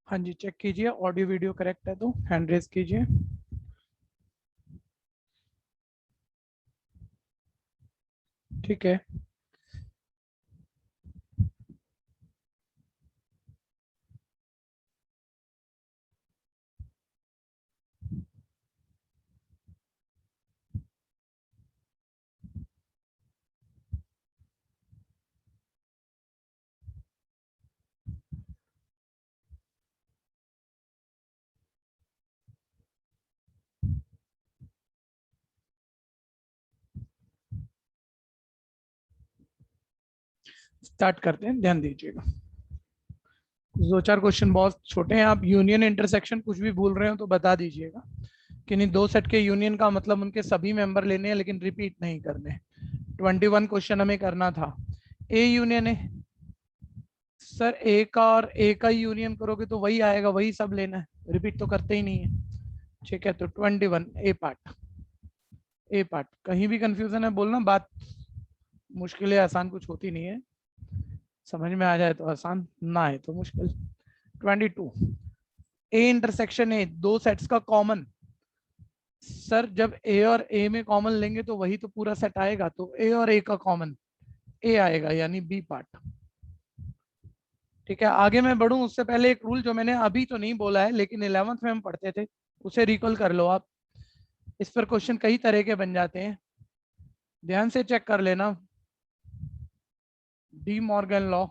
हाँ जी, चेक कीजिए audio video correct है तो हैंड रेज कीजिए। ठीक है, स्टार्ट करते हैं, ध्यान दीजिएगा। दो चार क्वेश्चन बहुत छोटे हैं, आप यूनियन इंटरसेक्शन कुछ भी भूल रहे हो तो बता दीजिएगा कि नहीं। दो सेट के यूनियन का मतलब उनके सभी मेंबर लेने हैं लेकिन रिपीट नहीं करने। 21 क्वेश्चन हमें करना था। ए यूनियन है सर, ए का और ए का यूनियन करोगे तो वही आएगा, वही सब लेना है, रिपीट तो करते ही नहीं है। ठीक है, तो 21 ए पार्ट। ए पार्ट कहीं भी कंफ्यूजन है बोलना, बात मुश्किल है आसान कुछ होती नहीं है, समझ में आ जाए तो आसान, ना है तो मुश्किल। 22 ए इंटरसेक्शन ए, दो सेट्स का कॉमन। सर जब ए और ए में कॉमन लेंगे तो वही तो पूरा सेट आएगा, तो ए और ए का कॉमन ए आएगा, यानी बी पार्ट। ठीक है, आगे मैं बढ़ूं उससे पहले एक रूल जो मैंने अभी तो नहीं बोला है लेकिन 11th में हम पढ़ते थे, उसे रिकॉल कर लो आप। इस पर क्वेश्चन कई तरह के बन जाते हैं, ध्यान से चेक कर लेना। डी मॉर्गन लॉ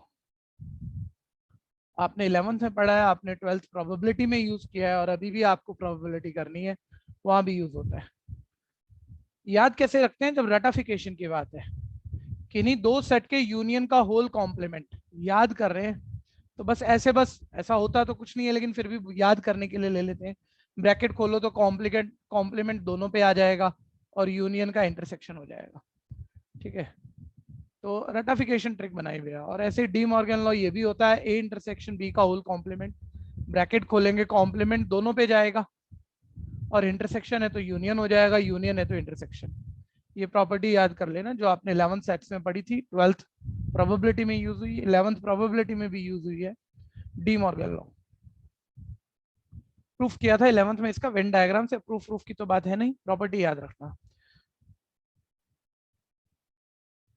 आपने 11th में पढ़ा है, आपने 12th प्रोबेबिलिटी में यूज किया है, और अभी भी आपको प्रोबेबिलिटी करनी है, वहां भी यूज होता है। याद कैसे रखते हैं जब रेटाफिकेशन की बात है, किन्हीं दो सेट के यूनियन का होल कॉम्प्लीमेंट याद कर रहे हैं तो बस ऐसे, बस ऐसा होता तो कुछ नहीं है लेकिन फिर भी याद करने के लिए ले लेते हैं। ब्रैकेट खोलो तो कॉम्प्लीकेट कॉम्प्लीमेंट दोनों पे आ जाएगा और यूनियन का इंटरसेक्शन हो जाएगा। ठीक है, तो रेटाफिकेशन ट्रिक बनाई हुई है। और ऐसे डी मॉर्गन लॉ ये भी होता है, ए इंटरसेक्शन बी का होल कॉम्प्लीमेंट, ब्रैकेट खोलेंगे कॉम्प्लीमेंट दोनों पे जाएगा, और इंटरसेक्शन है तो यूनियन हो जाएगा, यूनियन है तो इंटरसेक्शन। ये प्रॉपर्टी याद कर लेना जो आपने 11th सेट्स में पढ़ी थी, 12th प्रोबेबिलिटी में यूज हुई, 11th प्रोबेबिलिटी में भी यूज हुई है डी मॉर्गन लॉ। प्रूफ किया था 11th में इसका वेन डायग्राम से, प्रूफ की तो बात है नहीं, प्रॉपर्टी याद रखना।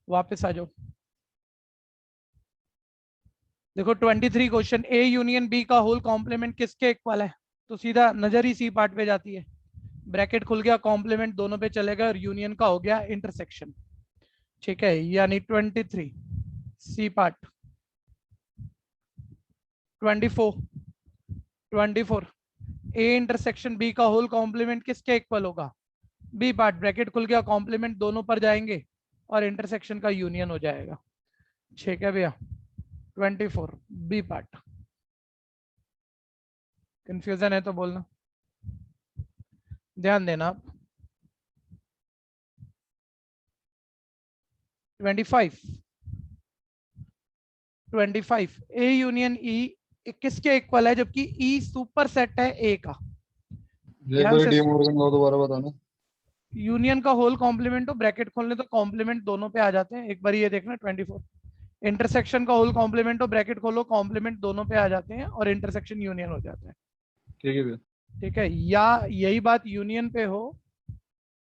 वापस आ जाओ, देखो 23 क्वेश्चन, ए यूनियन बी का होल कॉम्प्लीमेंट किसके इक्वल है, तो सीधा नजर ही सी पार्ट पे जाती है, ब्रैकेट खुल गया, कॉम्प्लीमेंट दोनों पे चलेगा और यूनियन का हो गया इंटरसेक्शन। ठीक है, यानी 23 C part. 24 24 A intersection B का होल कॉम्प्लीमेंट किसके इक्वल होगा, बी पार्ट, ब्रैकेट खुल गया, कॉम्प्लीमेंट दोनों पर जाएंगे और इंटरसेक्शन का यूनियन हो जाएगा। ठीक है भैया, 24 बी पार्ट। कंफ्यूजन है तो बोलना, ध्यान देना आप। 25 25 ए यूनियन ई किसके इक्वल है, जबकि ई सुपर सेट है ए का। एक ध्यान बार से, डी मॉर्गन लॉ दोबारा बताना। यूनियन का होल कॉम्प्लीमेंट हो, ब्रैकेट खोलने तो कॉम्प्लीमेंट दोनों पे आ जाते हैं, एक बार ये देखना 24। इंटरसेक्शन का होल कॉम्प्लीमेंट हो, ब्रैकेट खोलो, कॉम्प्लीमेंट दोनों पे आ जाते हैं और इंटरसेक्शन यूनियन हो जाता है। ठीक है भैया। ठीक है, या यही बात यूनियन पे हो,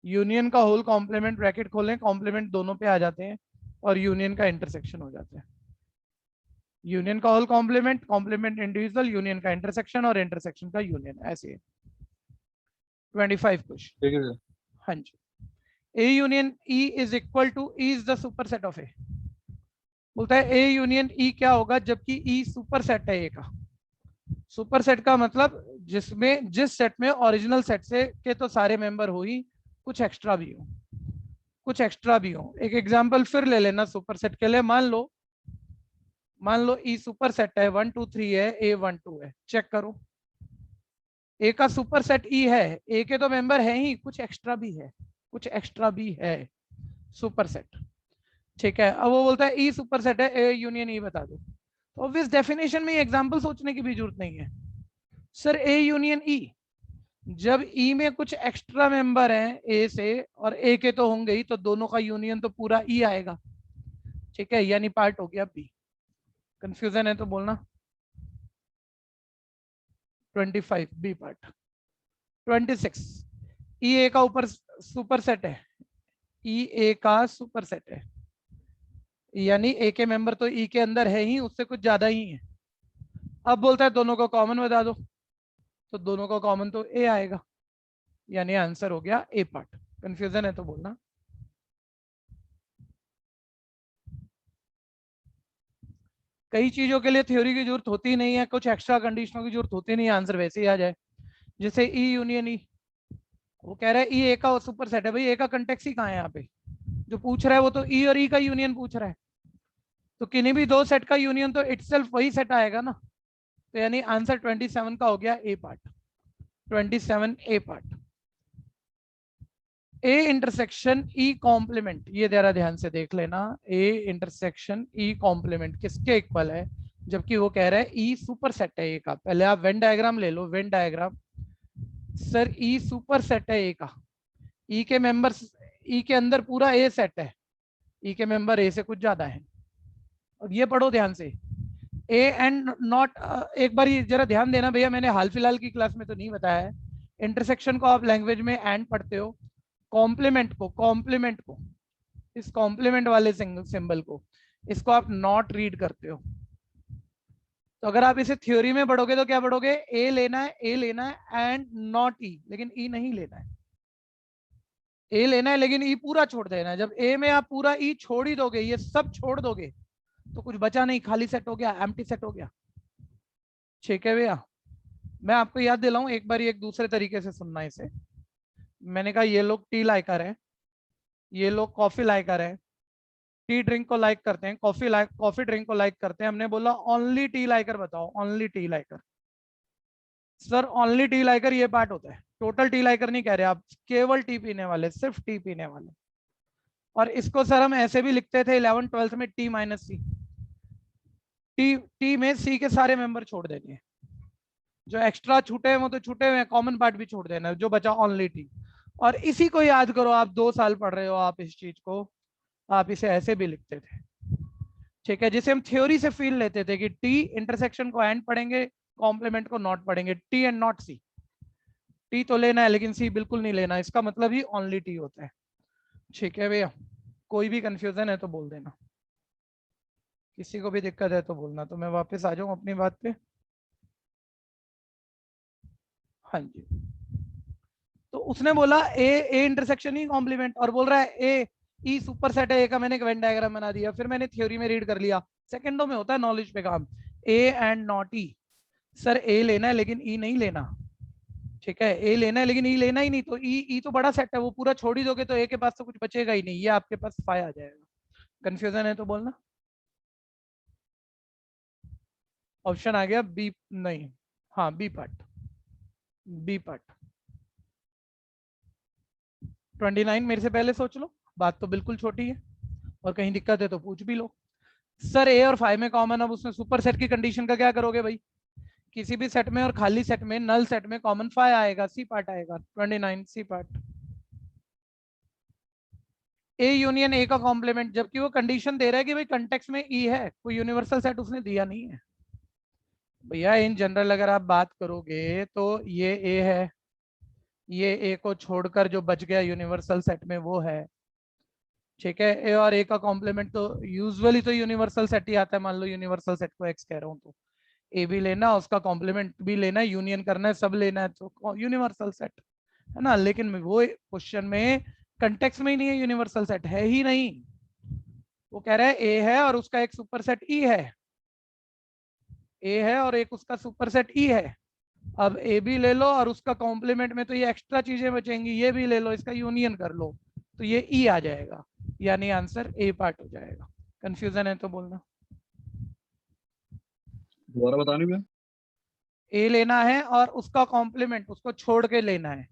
यूनियन का होल कॉम्प्लीमेंट, ब्रैकेट खोलें, कॉम्प्लीमेंट दोनों पे आ जाते हैं और यूनियन का इंटरसेक्शन हो जाता है। यूनियन का whole complement, complement individual, union का इंटरसेक्शन और इंटरसेक्शन का यूनियन, ऐसे 25 क्वेश्चन। ठीक है भैया। हाँ जी, A union E is equal to, E is the super set of A. बोलता है ए यूनियन ई क्या होगा जबकि ई सुपर सेट है ए का। सुपर सेट का मतलब जिसमें, जिस सेट में ओरिजिनल सेट से के तो सारे मेंबर हो ही, कुछ एक्स्ट्रा भी हो, कुछ एक्स्ट्रा भी हो। एक एग्जांपल फिर ले लेना सुपर सेट के लिए, मान लो ई सुपर सेट है, 1 2 3 है, ए 1 2 है, चेक करो, ए का सुपर सेट ई है, ए के तो मेंबर है ही, कुछ एक्स्ट्रा भी है, कुछ एक्स्ट्रा भी है सुपर सेट। ठीक है, अब वो बोलता है ई सुपर सेट है, ए यूनियन ई बता दो, तो ऑब्वियस डेफिनेशन में एग्जांपल सोचने की भी जरूरत नहीं है। सर ए यूनियन ई, जब ई में कुछ एक्स्ट्रा मेंबर हैं ए से और ए के तो होंगे ही, तो दोनों का यूनियन तो पूरा ई आएगा। ठीक है, यानी पार्ट हो गया बी। कंफ्यूजन है तो बोलना। 25 बी पार्ट। 26 ई ए का ऊपर सुपर सेट है, ई ए का सुपर सेट है, यानी ए के मेंबर तो ई के अंदर है ही, उससे कुछ ज्यादा ही है। अब बोलता है दोनों को कॉमन बता दो, तो दोनों का कॉमन तो ए आएगा, यानी आंसर हो गया ए पार्ट। कंफ्यूजन है तो बोलना। कई चीजों के लिए थ्योरी की जरूरत होती नहीं है, कुछ एक्स्ट्रा कंडीशनों की जरूरत होती नहीं है, आंसर वैसे ही आ जाए। जैसे ई यूनियन ई, वो कह रहा है ई ए का सुपर सेट है, भाई ए का कंटेक्स ही कहाँ है यहाँ पे, जो पूछ रहा है वो तो ई और ई का यूनियन पूछ रहा है, तो किन्हीं भी दो सेट का यूनियन तो इटसेल्फ वही सेट आएगा ना, तो यानी आंसर 27 का हो गया A part. 27 A part. A intersection E complement, ये जरा ध्यान से देख लेना, ए इंटरसेक्शन ई कॉम्प्लीमेंट किसके इक्वल है, जबकि वो कह रहा है ई सुपर सेट है ए का। पहले आप वेन डायग्राम ले लो, वेन डायग्राम। सर ई सुपर सेट है ए का, ई के मेंबर्स, ई के अंदर पूरा ए सेट है, ई के मेंबर ए से कुछ ज्यादा है। अब ये पढ़ो ध्यान से, ए एंड नॉट, एक बार ये जरा ध्यान देना भैया, मैंने हाल फिलहाल की क्लास में तो नहीं बताया है, इंटरसेक्शन को आप लैंग्वेज में एंड पढ़ते हो, कॉम्प्लीमेंट को इस कॉम्प्लीमेंट वाले सिंबल को, इसको आप नॉट रीड करते हो। तो अगर आप इसे थ्योरी में पढ़ोगे तो क्या पढ़ोगे, ए लेना है एंड नॉट ई, लेकिन ई नहीं लेना है। ए लेना है लेकिन ई पूरा छोड़ देना है। जब ए में आप पूरा ई छोड़ ही दोगे, ये सब छोड़ दोगे, तो कुछ बचा नहीं, खाली सेट हो गया, एम्प्टी सेट हो गया। ठीक है भैया, मैं आपको याद दिलाऊं एक बार, एक दूसरे तरीके से सुनना इसे। मैंने कहा ये लोग टी लाइकर है, ये लोग कॉफी लाइकर है, टी ड्रिंक को लाइक करते हैं, कॉफी ड्रिंक को लाइक करते हैं। हमने बोला ओनली टी लाइकर बताओ, only T Likert. Sir only T Likert ये पार्ट होता है, टोटल टी लाइकर नहीं कह रहे आप, केवल टी पीने वाले, सिर्फ टी पीने वाले। और इसको सर हम ऐसे भी लिखते थे 11th 12th में, टी माइनस सी, टी में सी के सारे मेंबर छोड़ देने हैं, जो एक्स्ट्रा छूटे हैं वो तो छूटे हुए, कॉमन पार्ट भी छोड़ देना, जो बचा ओनली टी। और इसी को याद करो, आप 2 साल पढ़ रहे हो आप इस चीज को, आप इसे ऐसे भी लिखते थे। ठीक है, जिसे हम थ्योरी से फील लेते थे कि टी इंटरसेक्शन को एंड पढ़ेंगे, कॉम्प्लीमेंट को नॉट पढ़ेंगे, T and not C. T तो लेना है लेकिन सी बिल्कुल नहीं लेना, इसका मतलब ही ओनली टी होता है। ठीक है भैया, कोई भी कंफ्यूजन है तो बोल देना, किसी को भी दिक्कत है तो बोलना। तो मैं वापस आ जाऊं अपनी बात पे। हाँ जी, तो उसने बोला ए इंटरसेक्शन ही कॉम्प्लीमेंट, और बोल रहा है ए ई सुपर सेट है ए का, मैंने एक वेन डायग्राम बना दिया, फिर मैंने थ्योरी में रीड कर लिया। सेकंडों में होता है नॉलेज पे काम। A and not E, sir A लेना है लेकिन ई नहीं लेना। ठीक है, ए लेना है लेकिन ई लेना ही नहीं, तो ई तो बड़ा सेट है, वो पूरा छोड़ ही दोगे तो ए के पास तो कुछ बचेगा ही नहीं, ये आपके पास फाई आ जाएगा। कंफ्यूजन है तो बोलना। ऑप्शन आ गया बी, नहीं, हाँ बी पार्ट, बी पार्ट। 29 मेरे से पहले सोच लो, बात तो बिल्कुल छोटी है, और कहीं दिक्कत है तो पूछ भी लो। सर ए और फाइव में कॉमन, अब उसमें सुपर सेट की कंडीशन का क्या करोगे भाई, किसी भी सेट में और खाली सेट में, नल सेट में कॉमन फाइव आएगा, सी पार्ट आएगा। 29 C part. A union A का कॉम्प्लीमेंट, जबकि वो कंडीशन दे रहा है कि भाई कंटेक्स्ट में ई है, कोई यूनिवर्सल सेट उसने दिया नहीं है भैया। इन जनरल अगर आप बात करोगे तो ये ए है, ये ए को छोड़कर जो बच गया यूनिवर्सल सेट में वो है। ठीक है, ए और ए का कॉम्प्लीमेंट तो यूजुअली तो यूनिवर्सल सेट ही आता है। मान लो यूनिवर्सल सेट को एक्स कह रहा हूँ, तो ए भी लेना, उसका कॉम्प्लीमेंट भी लेना, यूनियन करना है, सब लेना है, तो यूनिवर्सल सेट है ना। लेकिन वो क्वेश्चन में कंटेक्स्ट में ही नहीं है, यूनिवर्सल सेट है ही नहीं। वो कह रहा है ए है और उसका एक सुपर सेट ई है, ए है और एक उसका सुपर सेट ई है। अब ए भी ले लो और उसका कॉम्प्लीमेंट में तो ये एक्स्ट्रा चीजें बचेंगी, ये भी ले लो, इसका यूनियन कर लो, तो ये ई आ जाएगा, यानी आंसर ए पार्ट हो जाएगा। कंफ्यूजन है तो बोलना। दोबारा बताने में। ए लेना है और उसका कॉम्प्लीमेंट उसको छोड़ के लेना है।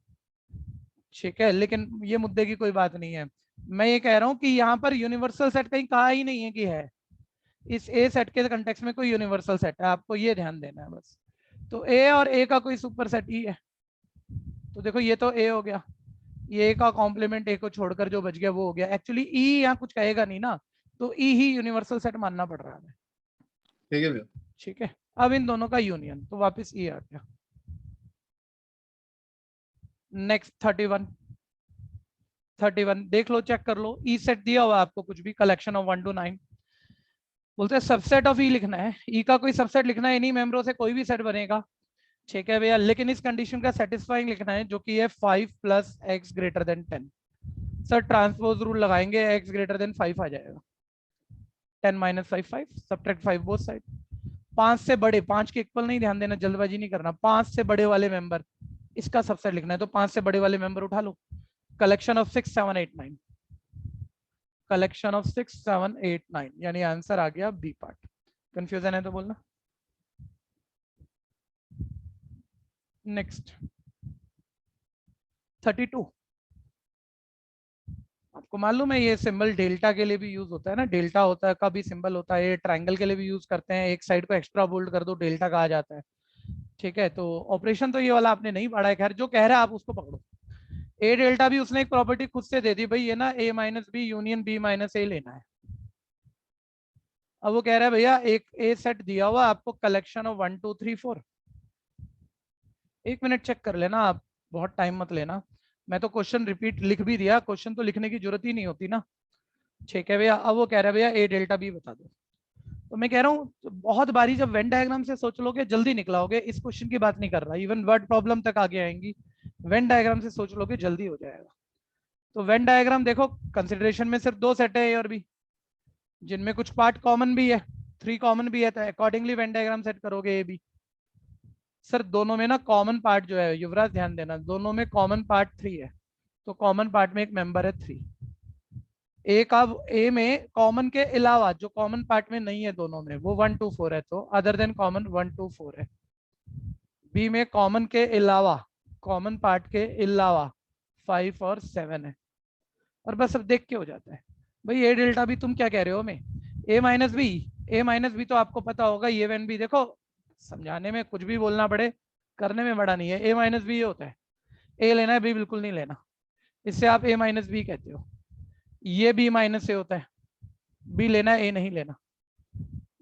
ठीक है, लेकिन ये मुद्दे की कोई बात नहीं है। मैं ये कह रहा हूं कि यहाँ पर यूनिवर्सल सेट कहीं कहा ही नहीं है कि है, इस ए सेट के कंटेक्स्ट में कोई यूनिवर्सल सेट है, आपको ये ध्यान देना है बस। तो ए और ए का कोई सुपर सेट ई है, तो देखो ये तो ए हो गया, ये का कॉम्प्लीमेंट ए को छोड़कर जो बच गया वो हो गया। एक्चुअली ई यहाँ कुछ कहेगा नहीं ना, तो ई ही यूनिवर्सल सेट मानना पड़ रहा है। ठीक है भैया। ठीक है, अब इन दोनों का यूनियन, तो वापस ई आ गया। नेक्स्ट 31 देख लो, चेक कर लो। ई सेट दिया हुआ आपको कुछ भी, कलेक्शन ऑफ 1 to 9। बोलते हैं सबसेट ऑफ ई लिखना है, ई का कोई सबसेट लिखना है, इन्हीं मेंबरों से कोई भी सेट बनेगा, ठीक है भैया, लेकिन इस कंडीशन का सेटिस्फाइंग लिखना है जो कि है 5 + x > 10। सर ट्रांसपोज रूल लगाएंगे, x > 5 आ जाएगा, 10 - 5 5, सब्ट्रैक्ट 5 बोथ साइड। 5 से बड़े, 5 के इक्वल नहीं, ध्यान देना, जल्दबाजी नहीं करना, 5 से बड़े वाले मेंबर, इसका सबसेट लिखना है, तो 5 से बड़े वाले मेंबर उठा लो, कलेक्शन ऑफ 6 7 8 9, कलेक्शन ऑफ 6 7 8 9, यानी आंसर आ गया बी पार्ट। कंफ्यूजन है तो बोलना। नेक्स्ट 32, आपको मालूम है ये सिंबल डेल्टा के लिए भी यूज होता है ना, डेल्टा होता है का भी सिंबल होता है, ये ट्रायंगल के लिए भी यूज करते हैं, एक साइड को एक्स्ट्रा बोल्ड कर दो, डेल्टा कहा जाता है, ठीक है। तो ऑपरेशन तो ये वाला आपने नहीं पढ़ा है, खैर जो कह रहा है आप उसको पकड़ो। ए डेल्टा भी उसने एक प्रॉपर्टी खुद से दे दी भाई, ये ना a - b union b - a लेना है। अब वो कह रहा है भैया एक ए सेट दिया हुआ आपको, कलेक्शन ऑफ 1 2 3 4। एक मिनट चेक कर लेना आप, बहुत टाइम मत लेना, मैं तो क्वेश्चन रिपीट लिख भी दिया, क्वेश्चन तो लिखने की जरूरत ही नहीं होती ना, ठीक है भैया। अब वो कह रहा है भैया ए डेल्टा बी बता दो, तो मैं कह रहा हूँ बहुत बारी जब वेन डायग्राम से सोच लोगे जल्दी निकलाओगे, इस क्वेश्चन की बात नहीं कर रहा, इवन वर्ड प्रॉब्लम तक आगे आएंगी, वेन डायग्राम से सोच लोगे जल्दी हो जाएगा। तो वेन डायग्राम देखो, कंसिडरेशन में सिर्फ 2 सेट है, ए और बी, जिनमें कुछ पार्ट कॉमन भी है, 3 कॉमन भी है, तो अकॉर्डिंगली वेन डायग्राम सेट करोगे ए बी। सर दोनों में ना कॉमन पार्ट जो है, युवराज ध्यान देना, दोनों में कॉमन पार्ट 3 है, तो कॉमन पार्ट में एक मेंबर है 3। ए का, ए में कॉमन के अलावा जो कॉमन पार्ट में नहीं है दोनों में, वो 1 2 4 है, तो अदर देन कॉमन 1 2 4 है। बी में कॉमन के अलावा, कॉमन पार्ट के अलावा 5 और 7 है, और बस अब देख के हो जाता है। भाई ए डेल्टा भी तुम क्या कह रहे हो, मैं ए माइनस बी, ए माइनस बी तो आपको पता होगा, ये वेन भी देखो, समझाने में कुछ भी बोलना पड़े, करने में बड़ा नहीं है। ए माइनस बी ये होता है, ए लेना है बी बिल्कुल नहीं लेना, इससे आप ए माइनस बी कहते हो। ये बी माइनस ए होता है, बी लेना है ए नहीं लेना,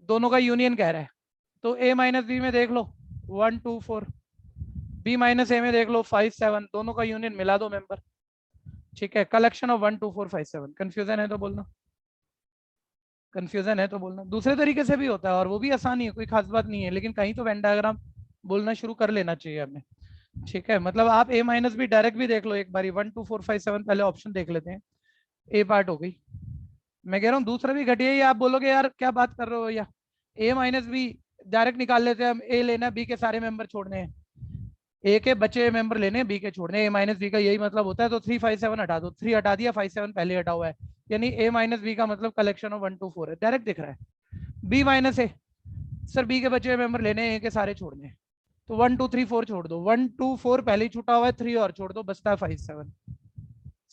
दोनों का यूनियन कह रहा है, तो ए माइनस बी में देख लो 1 2 4, बी माइनस ए में देख लो 5 7, दोनों का यूनियन मिला दो मेंबर, ठीक है। Collection of 1 2 4 5 7। कंफ्यूजन है तो बोलना, कंफ्यूजन है तो बोलना। दूसरे तरीके से भी होता है और वो भी आसान ही है, कोई खास बात नहीं है, लेकिन कहीं तो वेन डायग्राम बोलना शुरू कर लेना चाहिए हमें, ठीक है। मतलब आप ए माइनस बी डायरेक्ट भी देख लो एक बारी, 1 2 4 5 7 पहले ऑप्शन देख लेते हैं, ए पार्ट हो गई। मैं कह रहा हूँ दूसरा भी घटिया ही, आप बोलोगे यार क्या बात कर रहे हो भैया, ए माइनस बी डायरेक्ट निकाल लेते हैं हम, ए लेना, बी के सारे मेंबर छोड़ने हैं, ए के बचे हुए मेंबर लेने हैं, बी के छोड़ने, ए माइनस बी का यही मतलब होता है, तो 3 5 7 हटा दो, 3 हटा दिया, 5 7 पहले हटा हुआ है, यानी ए माइनस बी का मतलब कलेक्शन ऑफ 1 2 4 है, डायरेक्ट दिख रहा है। बी माइनस ए, सर बी के बचे हुए मेंबर लेने हैं, ए के सारे छोड़ने हैं, तो 1 2 3 4 छोड़ दो, 1 2 4 पहले ही छूटा हुआ है, 3 और छोड़ दो, बचता है 5 7।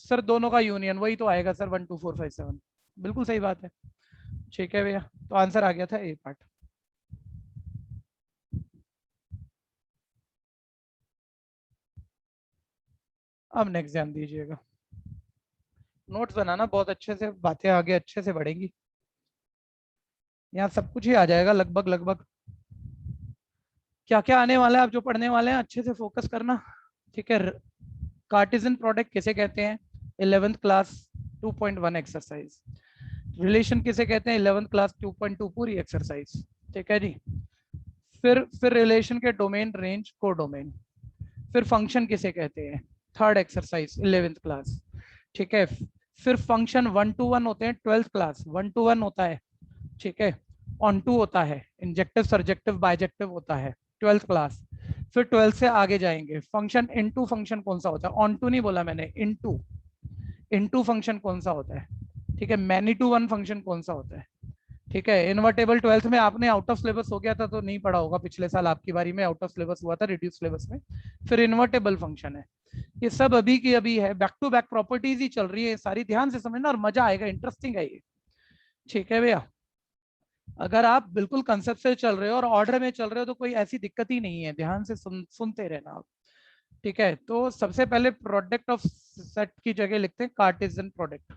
सर दोनों का यूनियन वही तो आएगा सर, 1 2 4 5 7, बिल्कुल सही बात है, ठीक है भैया। तो आंसर आ गया था ए पार्ट। अब नेक्स्ट ध्यान दीजिएगा, नोट्स बनाना बहुत अच्छे से, बातें आगे अच्छे से बढ़ेंगी, यहाँ सब कुछ ही आ जाएगा लगभग लगभग, क्या क्या आने वाला है आप जो पढ़ने वाले हैं अच्छे से फोकस करना, ठीक है। कार्टेशियन प्रोडक्ट किसे कहते हैं, 11th क्लास 2.1 एक्सरसाइज। रिलेशन किसे कहते हैं, 11th क्लास 2.2 पूरी एक्सरसाइज, ठीक है जी। फिर रिलेशन के डोमेन, रेंज, को डोमेन। फिर फंक्शन किसे कहते हैं, 3rd एक्सरसाइज 11th क्लास, ठीक है। फिर फंक्शन 1 to 1 होते हैं 12th क्लास, 1 to 1 होता है, ठीक है। ऑन टू होता है, इंजेक्टिव सरजेक्टिव बाइजेक्टिव होता है 12th क्लास। फिर 12th से आगे जाएंगे, फंक्शन इनटू फंक्शन कौन सा होता है, ऑन टू नहीं बोला मैंने, इनटू, इनटू फंक्शन कौन सा होता है, ठीक है। मैनी टू वन फंक्शन कौन सा होता है, ठीक है। इन्वर्टेबल 12th में आपने आउट ऑफ सिलेबस हो गया था तो नहीं पढ़ा होगा, पिछले साल आपकी बारी में आउट ऑफ सिलेबस हुआ था, रिड्यूस सिलेबस में। फिर इन्वर्टेबल फंक्शन है, ये सब अभी की अभी है, बैक टू बैक प्रॉपर्टीज ही चल रही है सारी, ध्यान से समझना और मजा आएगा, इंटरेस्टिंग है ये, ठीक है भैया। अगर आप बिल्कुल कंसेप्ट से चल रहे हो और ऑर्डर में चल रहे हो तो कोई ऐसी दिक्कत ही नहीं है, ध्यान से सुनते रहना आप, ठीक है। तो सबसे पहले प्रोडक्ट ऑफ सेट की जगह लिखते हैं कार्टेशियन प्रोडक्ट,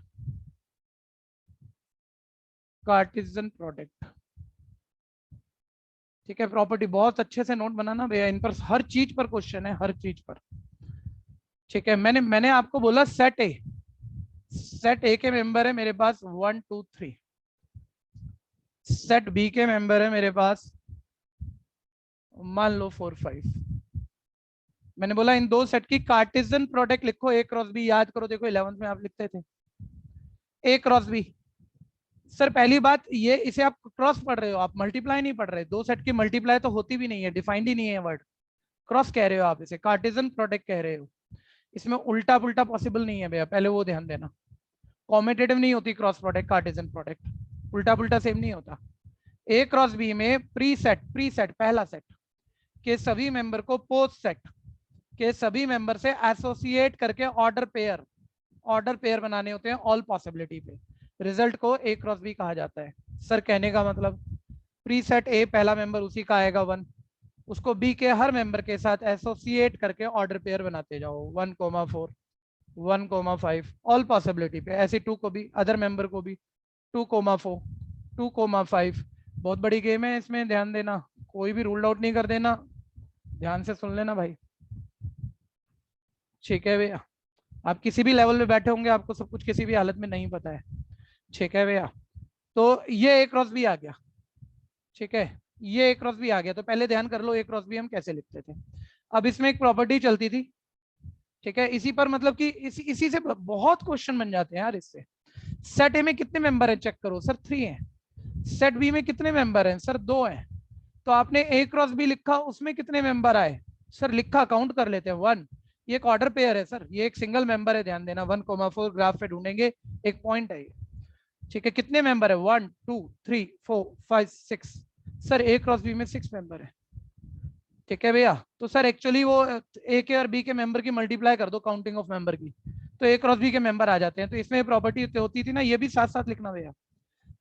कार्टेशियन प्रोडक्ट, ठीक है। प्रॉपर्टी बहुत अच्छे से नोट बनाना भैया, इन पर हर चीज पर क्वेश्चन है, हर चीज पर, ठीक है, मैंने आपको बोला सेट ए, सेट ए के मेंबर है मेरे पास 1 2 3, सेट बी के मेंबर है मेरे पास मान लो 4 5। मैंने बोला इन दो सेट की कार्टेशियन प्रोडक्ट लिखो ए क्रॉस बी, याद करो देखो 11th में आप लिखते थे ए क्रॉस बी। सर पहली बात ये, इसे आप क्रॉस पढ़ रहे हो, आप मल्टीप्लाई नहीं पढ़ रहे, दो सेट की मल्टीप्लाई तो होती भी नहीं है, डिफाइंड ही नहीं है वर्ड, क्रॉस कह रहे हो आप, इसे कार्टेशियन प्रोडक्ट कह रहे हो। इसमें उल्टा पुल्टा पॉसिबल नहीं है भैया, पहले वो ध्यान देना। कॉमेटेटिव नहीं होती क्रॉस प्रोडक्ट कार्टेशियन प्रोडक्ट, उल्टा पुल्टा सेम नहीं होता। ए क्रॉस बी में प्री सेट पहला सेट के सभी मेंबर को पोस्ट सेट के सभी मेंबर से एसोसिएट करके ऑर्डर पेयर बनाने होते हैं ऑल पॉसिबिलिटी पे, रिजल्ट को ए क्रॉस बी कहा जाता है। सर कहने का मतलब प्री सेट ए पहला मेंबर उसी का आएगा 1, उसको बी के हर मेंबर के साथ एसोसिएट करके ऑर्डर पेयर बनाते जाओ 1,4 1,5 ऑल पॉसिबिलिटी पे, ऐसे 2 को भी, अदर मेंबर को भी 2,4 2,5। बहुत बड़ी गेम है, इसमें ध्यान देना, कोई भी रूल आउट नहीं कर देना, ध्यान से सुन लेना भाई। ठीक है भैया, आप किसी भी लेवल पे बैठे होंगे आपको सब कुछ किसी भी हालत में नहीं पता है। ठीक है भैया, तो ये ए क्रॉस बी आ गया। ठीक है, ये ए क्रॉस बी आ गया, तो पहले ध्यान कर लो ए क्रॉस बी हम कैसे लिखते थे। अब इसमें एक प्रॉपर्टी चलती थी, ठीक है, इसी पर मतलब कि इसी से बहुत क्वेश्चन बन जाते हैं यार इससे। सेट ए में कितने मेंबर है चेक करो सर, 3 है। सेट बी में कितने मेंबर हैं सर, 2 हैं। तो आपने ए क्रॉस बी लिखा, उसमें कितने मेंबर आए सर, लिखा, काउंट कर लेते हैं 1। ये एक ऑर्डर पेयर है सर, ये एक सिंगल मेंबर है, ध्यान देना 1,4 ग्राफ पे ढूंढेंगे, एक पॉइंट है ये। ठीक है, कितने मेंबर है 1 2 3 4 5 6, सर ए क्रॉस बी में 6 मेंबर है। ठीक है भैया, तो सर एक्चुअली वो ए के और बी के मेंबर की मल्टीप्लाई कर दो काउंटिंग ऑफ मेंबर की, तो ए क्रॉस बी के मेंबर आ जाते हैं। तो इसमें प्रॉपर्टी होती थी ना, ये भी साथ साथ लिखना भैया,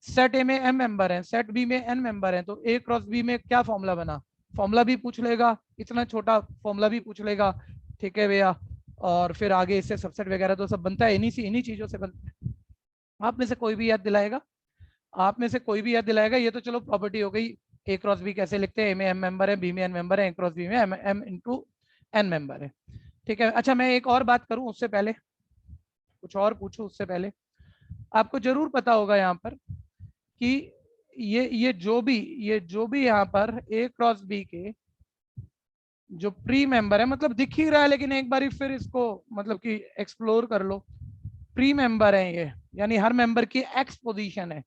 सेट ए में एम मेंबर है, सेट बी में एन मेंबर है, तो ए क्रॉस बी में क्या फॉर्मूला बना, फॉर्मूला भी पूछ लेगा, इतना छोटा फॉर्मूला भी पूछ लेगा। ठीक है भैया, और फिर आगे इससे सबसेट वगैरह तो सब बनता है, इन्हीं चीजों से बनता है। आप में से कोई भी याद दिलाएगा, आप में से कोई भी याद दिलाएगा, ये तो चलो प्रॉपर्टी हो गई। ए क्रॉस बी कैसे लिखते हैं, ए में एम मेंबर है, बी में एन मेंबर है, ए क्रॉस बी में एम इंटू एन मेंबर है। ठीक है, अच्छा मैं एक और बात करूं उससे पहले, कुछ और पूछूं उससे पहले, आपको जरूर पता होगा यहाँ पर कि ये जो भी यहाँ पर ए क्रॉस बी के जो प्री मेंबर है, मतलब दिख ही रहा है लेकिन एक बार फिर इसको मतलब कि एक्सप्लोर कर लो, प्री मेंबर है ये, यानी हर मेंबर की एक्स पोजीशन है,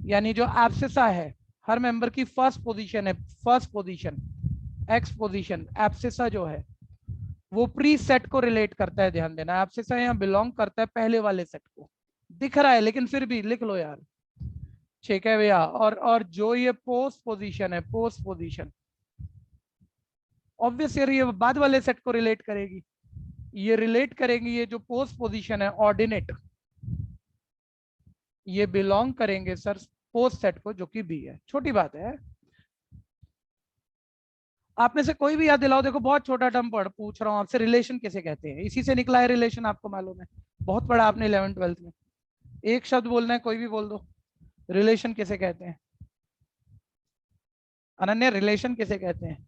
यानी जो एब्सिसा है हर मेंबर की फर्स्ट पोजीशन है, first position x position, abscissa जो है वो प्री सेट को रिलेट करता है, ध्यान देना, एब्सिसा यहाँ बिलोंग करता है पहले वाले सेट को, दिख रहा है लेकिन फिर भी लिख लो यार। ठीक है भैया, और जो ये पोस्ट पोजीशन है, पोस्ट पोजीशन ऑब्वियस यार ये बाद वाले सेट को रिलेट करेगी, ये रिलेट करेंगी, ये जो पोस्ट पोजीशन है ऑर्डिनेट, ये बिलोंग करेंगे सर पोस्ट सेट को जो कि बी है, छोटी बात है। आप में से कोई भी याद दिलाओ, देखो बहुत छोटा टर्म पूछ रहा हूँ आपसे, रिलेशन किसे कहते हैं, इसी से निकला है रिलेशन, आपको मालूम है, बहुत बड़ा आपने 11th-12th में, एक शब्द बोलना है, कोई भी बोल दो, रिलेशन किसे कहते हैं अनन्या, रिलेशन किसे कहते हैं?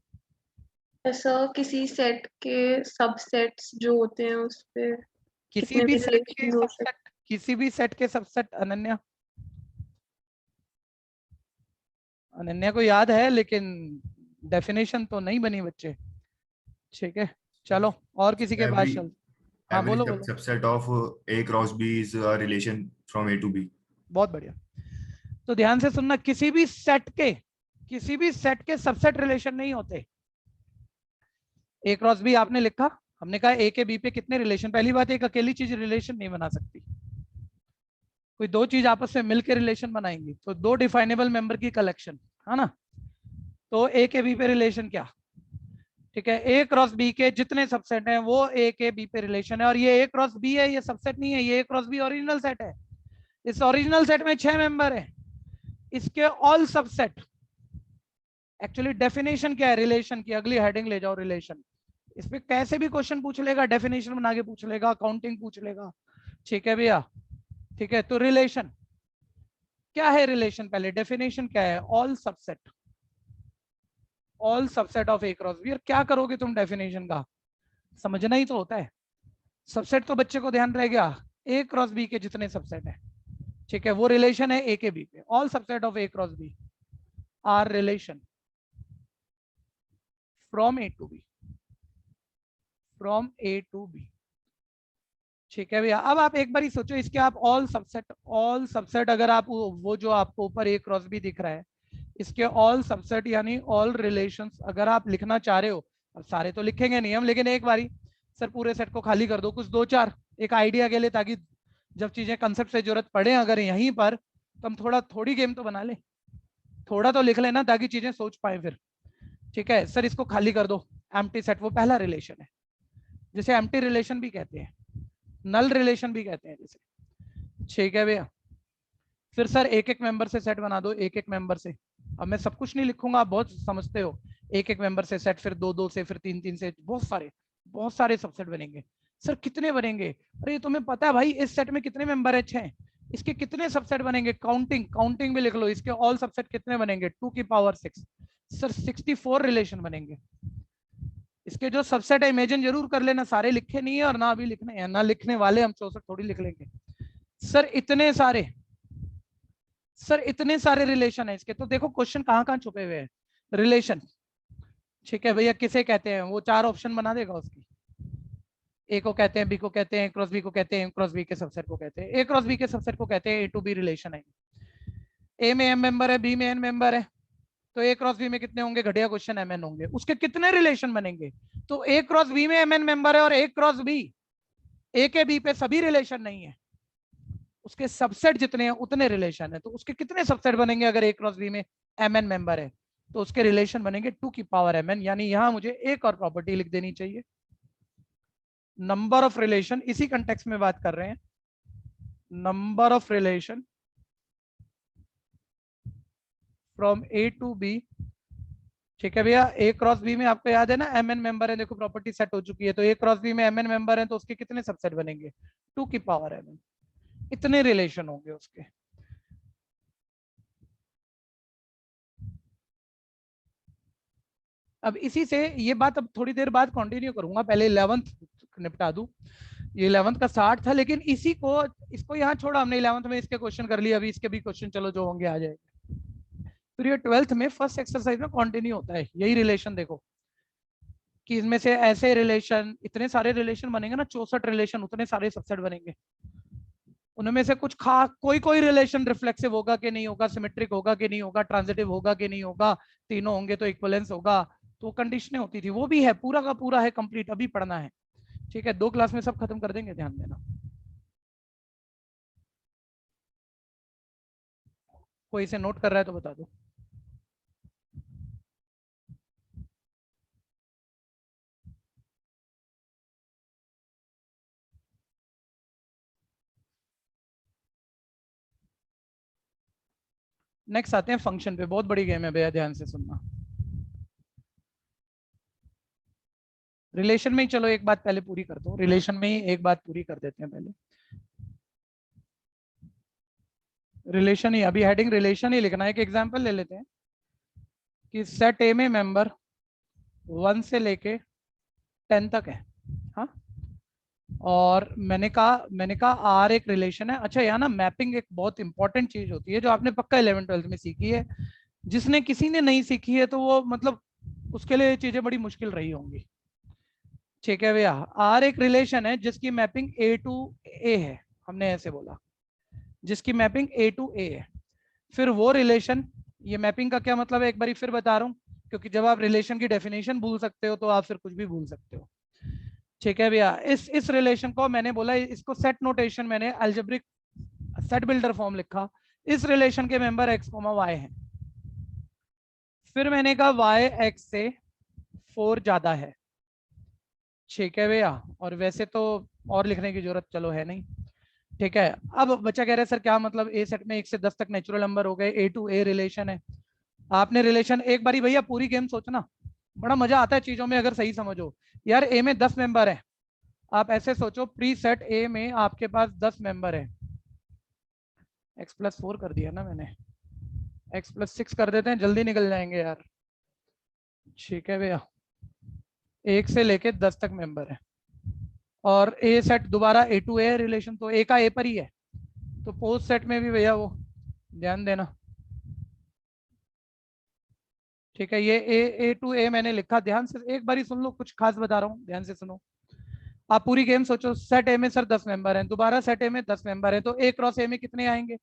ऐसा किसी सेट के सबसेट्स जो होते हैं उस पे किसी कितने भी भी सेट के रिलेशन हो सकते सबसेट, किसी भी सेट के सबसेट, अनन्या, अनन्या को याद है लेकिन डेफिनेशन तो नहीं बनी बच्चे। ठीक है, चलो और किसी के पास Every चल, हाँ बोलो बोलो। subset of A cross B is a relation from A to B. बहुत बढ़िया, तो ध्यान से सुनना, किसी भी सेट के सबसेट रिलेशन नहीं होते। ए क्रॉस बी आपने लिखा, हमने कहा ए के बी पे कितने रिलेशन, पहली बात एक अकेली चीज रिलेशन नहीं बना सकती, कोई दो चीज आपस में मिलकर रिलेशन बनाएंगी, तो दो डिफाइनेबल मेंबर की कलेक्शन है ना, तो ए के बी पे रिलेशन क्या, ठीक है, ए क्रॉस बी के जितने सबसेट हैं वो ए के बी पे रिलेशन है, और ये ए क्रॉस बी है, ये सबसेट नहीं है, ये ए क्रॉस बी ओरिजिनल सेट है, इस ओरिजिनल सेट में 6 मेंबर है, इसके ऑल सबसेट, एक्चुअली डेफिनेशन क्या है रिलेशन की, अगली हेडिंग ले जाओ रिलेशन, इस पे कैसे भी क्वेश्चन पूछ लेगा, डेफिनेशन बना के पूछ लेगा, काउंटिंग पूछ लेगा। ठीक है भैया, ठीक है, तो रिलेशन क्या है, रिलेशन पहले डेफिनेशन क्या है, all subset of A cross B, और क्या करोगे तुम डेफिनेशन का, समझना ही तो होता है। सबसेट तो बच्चे को ध्यान रह गया, ए क्रॉस बी के जितने सबसेट है, ठीक है, वो रिलेशन है ए के बी पे। All subset of A cross B are relation from A to B, from A to B, ठीक है भैया। अब आप एक बार ही सोचो, इसके आप ऑल सबसेट अगर आप वो जो आपको ऊपर ए क्रॉस बी दिख रहा है, इसके ऑल सबसेट यानी ऑल रिलेशंस अगर आप लिखना चाह रहे हो, अब सारे तो लिखेंगे नहीं हम, लेकिन एक बारी सर पूरे सेट को खाली कर दो, कुछ दो चार एक आइडिया के लिए, ताकि जब चीजें कंसेप्ट से जरूरत पड़े अगर यहीं पर, तो हम थोड़ी गेम तो बना ले, थोड़ा तो लिख लेना ताकि चीजें सोच पाए फिर, ठीक है। सर इसको खाली कर दो, एम्प्टी सेट वो पहला रिलेशन है, जिसे एम्प्टी रिलेशन भी कहते हैं, नल रिलेशन भी कहते हैं जिसे, ठीक है भैया। फिर सर एक एक मेंबर से सेट बना दो, एक एक मेंबर से, अब मैं सब कुछ नहीं लिखूंगा, आप बहुत समझते हो, एक एक मेंबर से सेट, फिर दो दो से, फिर तीन तीन से, बहुत सारे सबसेट बनेंगे। सर कितने बनेंगे? अरे तुम्हें पता है भाई इस सेट में कितने मेंबर है? 6। इसके कितने सबसेट बनेंगे? काउंटिंग भी लिख लो, इसके ऑल सबसेट कितने बनेंगे? 2 की पावर 6। सर 64 रिलेशन बनेंगे। इसके जो सबसेट है इमेजिन जरूर कर लेना, सारे लिखे नहीं है और ना अभी लिखने हैं, ना लिखने वाले, हम 64 थोड़ी लिख लेंगे। सर इतने सारे रिलेशन है इसके, तो देखो क्वेश्चन कहाँ कहाँ छुपे हुए हैं, रिलेशन, ठीक है भैया। किसे कहते हैं? वो 4 ऑप्शन बना देगा उसकी, ए को कहते हैं, बी को कहते हैं, क्रॉस बी को कहते हैं, क्रॉस बी के सबसेट को कहते हैं, ए क्रॉस बी के सबसेट को कहते हैं ए टू बी रिलेशन है। ए में एम मेंबर है, बी में एन मेंबर है, तो ए क्रॉस बी में कितने होंगे? घटिया क्वेश्चन, एम एन होंगे। उसके कितने रिलेशन बनेंगे? तो ए क्रॉस बी में एम एन मेंबर है, और ए क्रॉस बी ए के बी पे सभी रिलेशन नहीं है, उसके सबसेट जितने हैं उतने रिलेशन है, तो उसके कितने सबसेट बनेंगे अगर ए क्रॉस बी में एम एन मेंबर है? तो उसके रिलेशन बनेंगे 2 की पावर एम एन, यानी यहां मुझे एक और प्रॉपर्टी लिख देनी चाहिए, नंबर ऑफ रिलेशन, इसी कंटेक्स्ट में बात कर रहे हैं, number of relation from A to B, ठीक है भैया। ए क्रॉस बी में आपको याद है ना एम एन मेंबर है, देखो प्रॉपर्टी सेट हो चुकी है, तो ए क्रॉस बी में एम एन मेंबर है, तो उसके कितने सबसेट बनेंगे? 2 की पावर एम एन, इतने रिलेशन होंगे उसके। अब इसी से ये बात अब थोड़ी देर बाद कंटिन्यू करूंगा, पहले 11th निपटा दूं, ये 11th का 60 था, लेकिन इसको यहाँ छोड़ा हमने, 11th में इसके क्वेश्चन कर लिए, अभी इसके भी क्वेश्चन चलो जो होंगे आ जाएंगे। फिर ये 12th में फर्स्ट एक्सरसाइज में कंटिन्यू होता है यही रिलेशन, देखो कि इसमें से ऐसे रिलेशन, इतने सारे रिलेशन बनेंगे ना, 64 रिलेशन, उतने सारे सबसेट बनेंगे, उनमें से कुछ कोई रिलेशन रिफ्लेक्सिव होगा कि नहीं होगा, सिमेट्रिक होगा कि नहीं होगा, ट्रांजिटिव होगा कि नहीं होगा, तीनों होंगे तो इक्विवेलेंस होगा, तो कंडीशनें होती थी, वो भी है, पूरा का पूरा है कंप्लीट, अभी पढ़ना है, ठीक है। 2 क्लास में सब खत्म कर देंगे, ध्यान देना। कोई इसे नोट कर रहा है तो बता दो। नेक्स्ट आते हैं फंक्शन पे, बहुत बड़ी गेम है भैया, ध्यान से सुनना। रिलेशन में ही चलो एक बात पहले पूरी कर दो, रिलेशन में ही एक बात पूरी कर देते हैं पहले, रिलेशन ही, अभी हेडिंग रिलेशन ही लिखना है। एक एग्जांपल ले लेते हैं कि सेट ए में मेंबर 1 से लेके 10 तक है, हाँ, और मैंने कहा आर एक रिलेशन है। अच्छा, यहाँ ना मैपिंग एक बहुत इंपॉर्टेंट चीज होती है, जो आपने पक्का 11th-12th में सीखी है, जिसने किसी ने नहीं सीखी है तो वो मतलब उसके लिए चीजें बड़ी मुश्किल रही होंगी, ठीक है भैया। आर एक रिलेशन है जिसकी मैपिंग ए टू ए है, हमने ऐसे बोला, जिसकी मैपिंग ए टू ए है। फिर वो रिलेशन, ये मैपिंग का क्या मतलब है एक बारी फिर बता रहा हूँ, क्योंकि जब आप रिलेशन की डेफिनेशन भूल सकते हो तो आप फिर कुछ भी भूल सकते हो, ठीक है भैया। इस रिलेशन को मैंने बोला, इसको सेट नोटेशन, मैंने अलजेब्रिक सेट बिल्डर फॉर्म लिखा, इस रिलेशन के मेंबर एक्स कोमा वाई है। फिर मैंने कहा वाई एक्स से 4 ज्यादा है, ठीक है भैया, और वैसे तो और लिखने की जरूरत चलो है नहीं, ठीक है। अब बच्चा कह रहा है सर क्या मतलब, ए सेट में 1 से 10 तक नेचुरल नंबर हो गए, ए टू ए रिलेशन है। आपने रिलेशन एक बारी भैया पूरी गेम सोचना, बड़ा मजा आता है चीजों में अगर सही समझो। यार ए में 10 मेंबर है, आप ऐसे सोचो प्री सेट ए में आपके पास 10 मेंबर है, x+4 कर दिया ना मैंने, x+6 कर देते हैं, जल्दी निकल जाएंगे यार, ठीक है भैया। 1 से लेके 10 तक मेंबर है, और ए सेट दोबारा ए टू ए रिलेशन, तो ए का ए पर ही है, तो पोस्ट सेट में भी भैया वो ध्यान देना। ठीक है, ये ए टू ए मैंने लिखा, ध्यान से एक बारी सुन लो, कुछ खास बता रहा हूँ, ध्यान से सुनो। आप पूरी गेम सोचो, सेट ए में सर 10 मेंबर हैं, दोबारा सेट ए में 10 मेंबर हैं, तो ए क्रॉस ए में कितने आएंगे?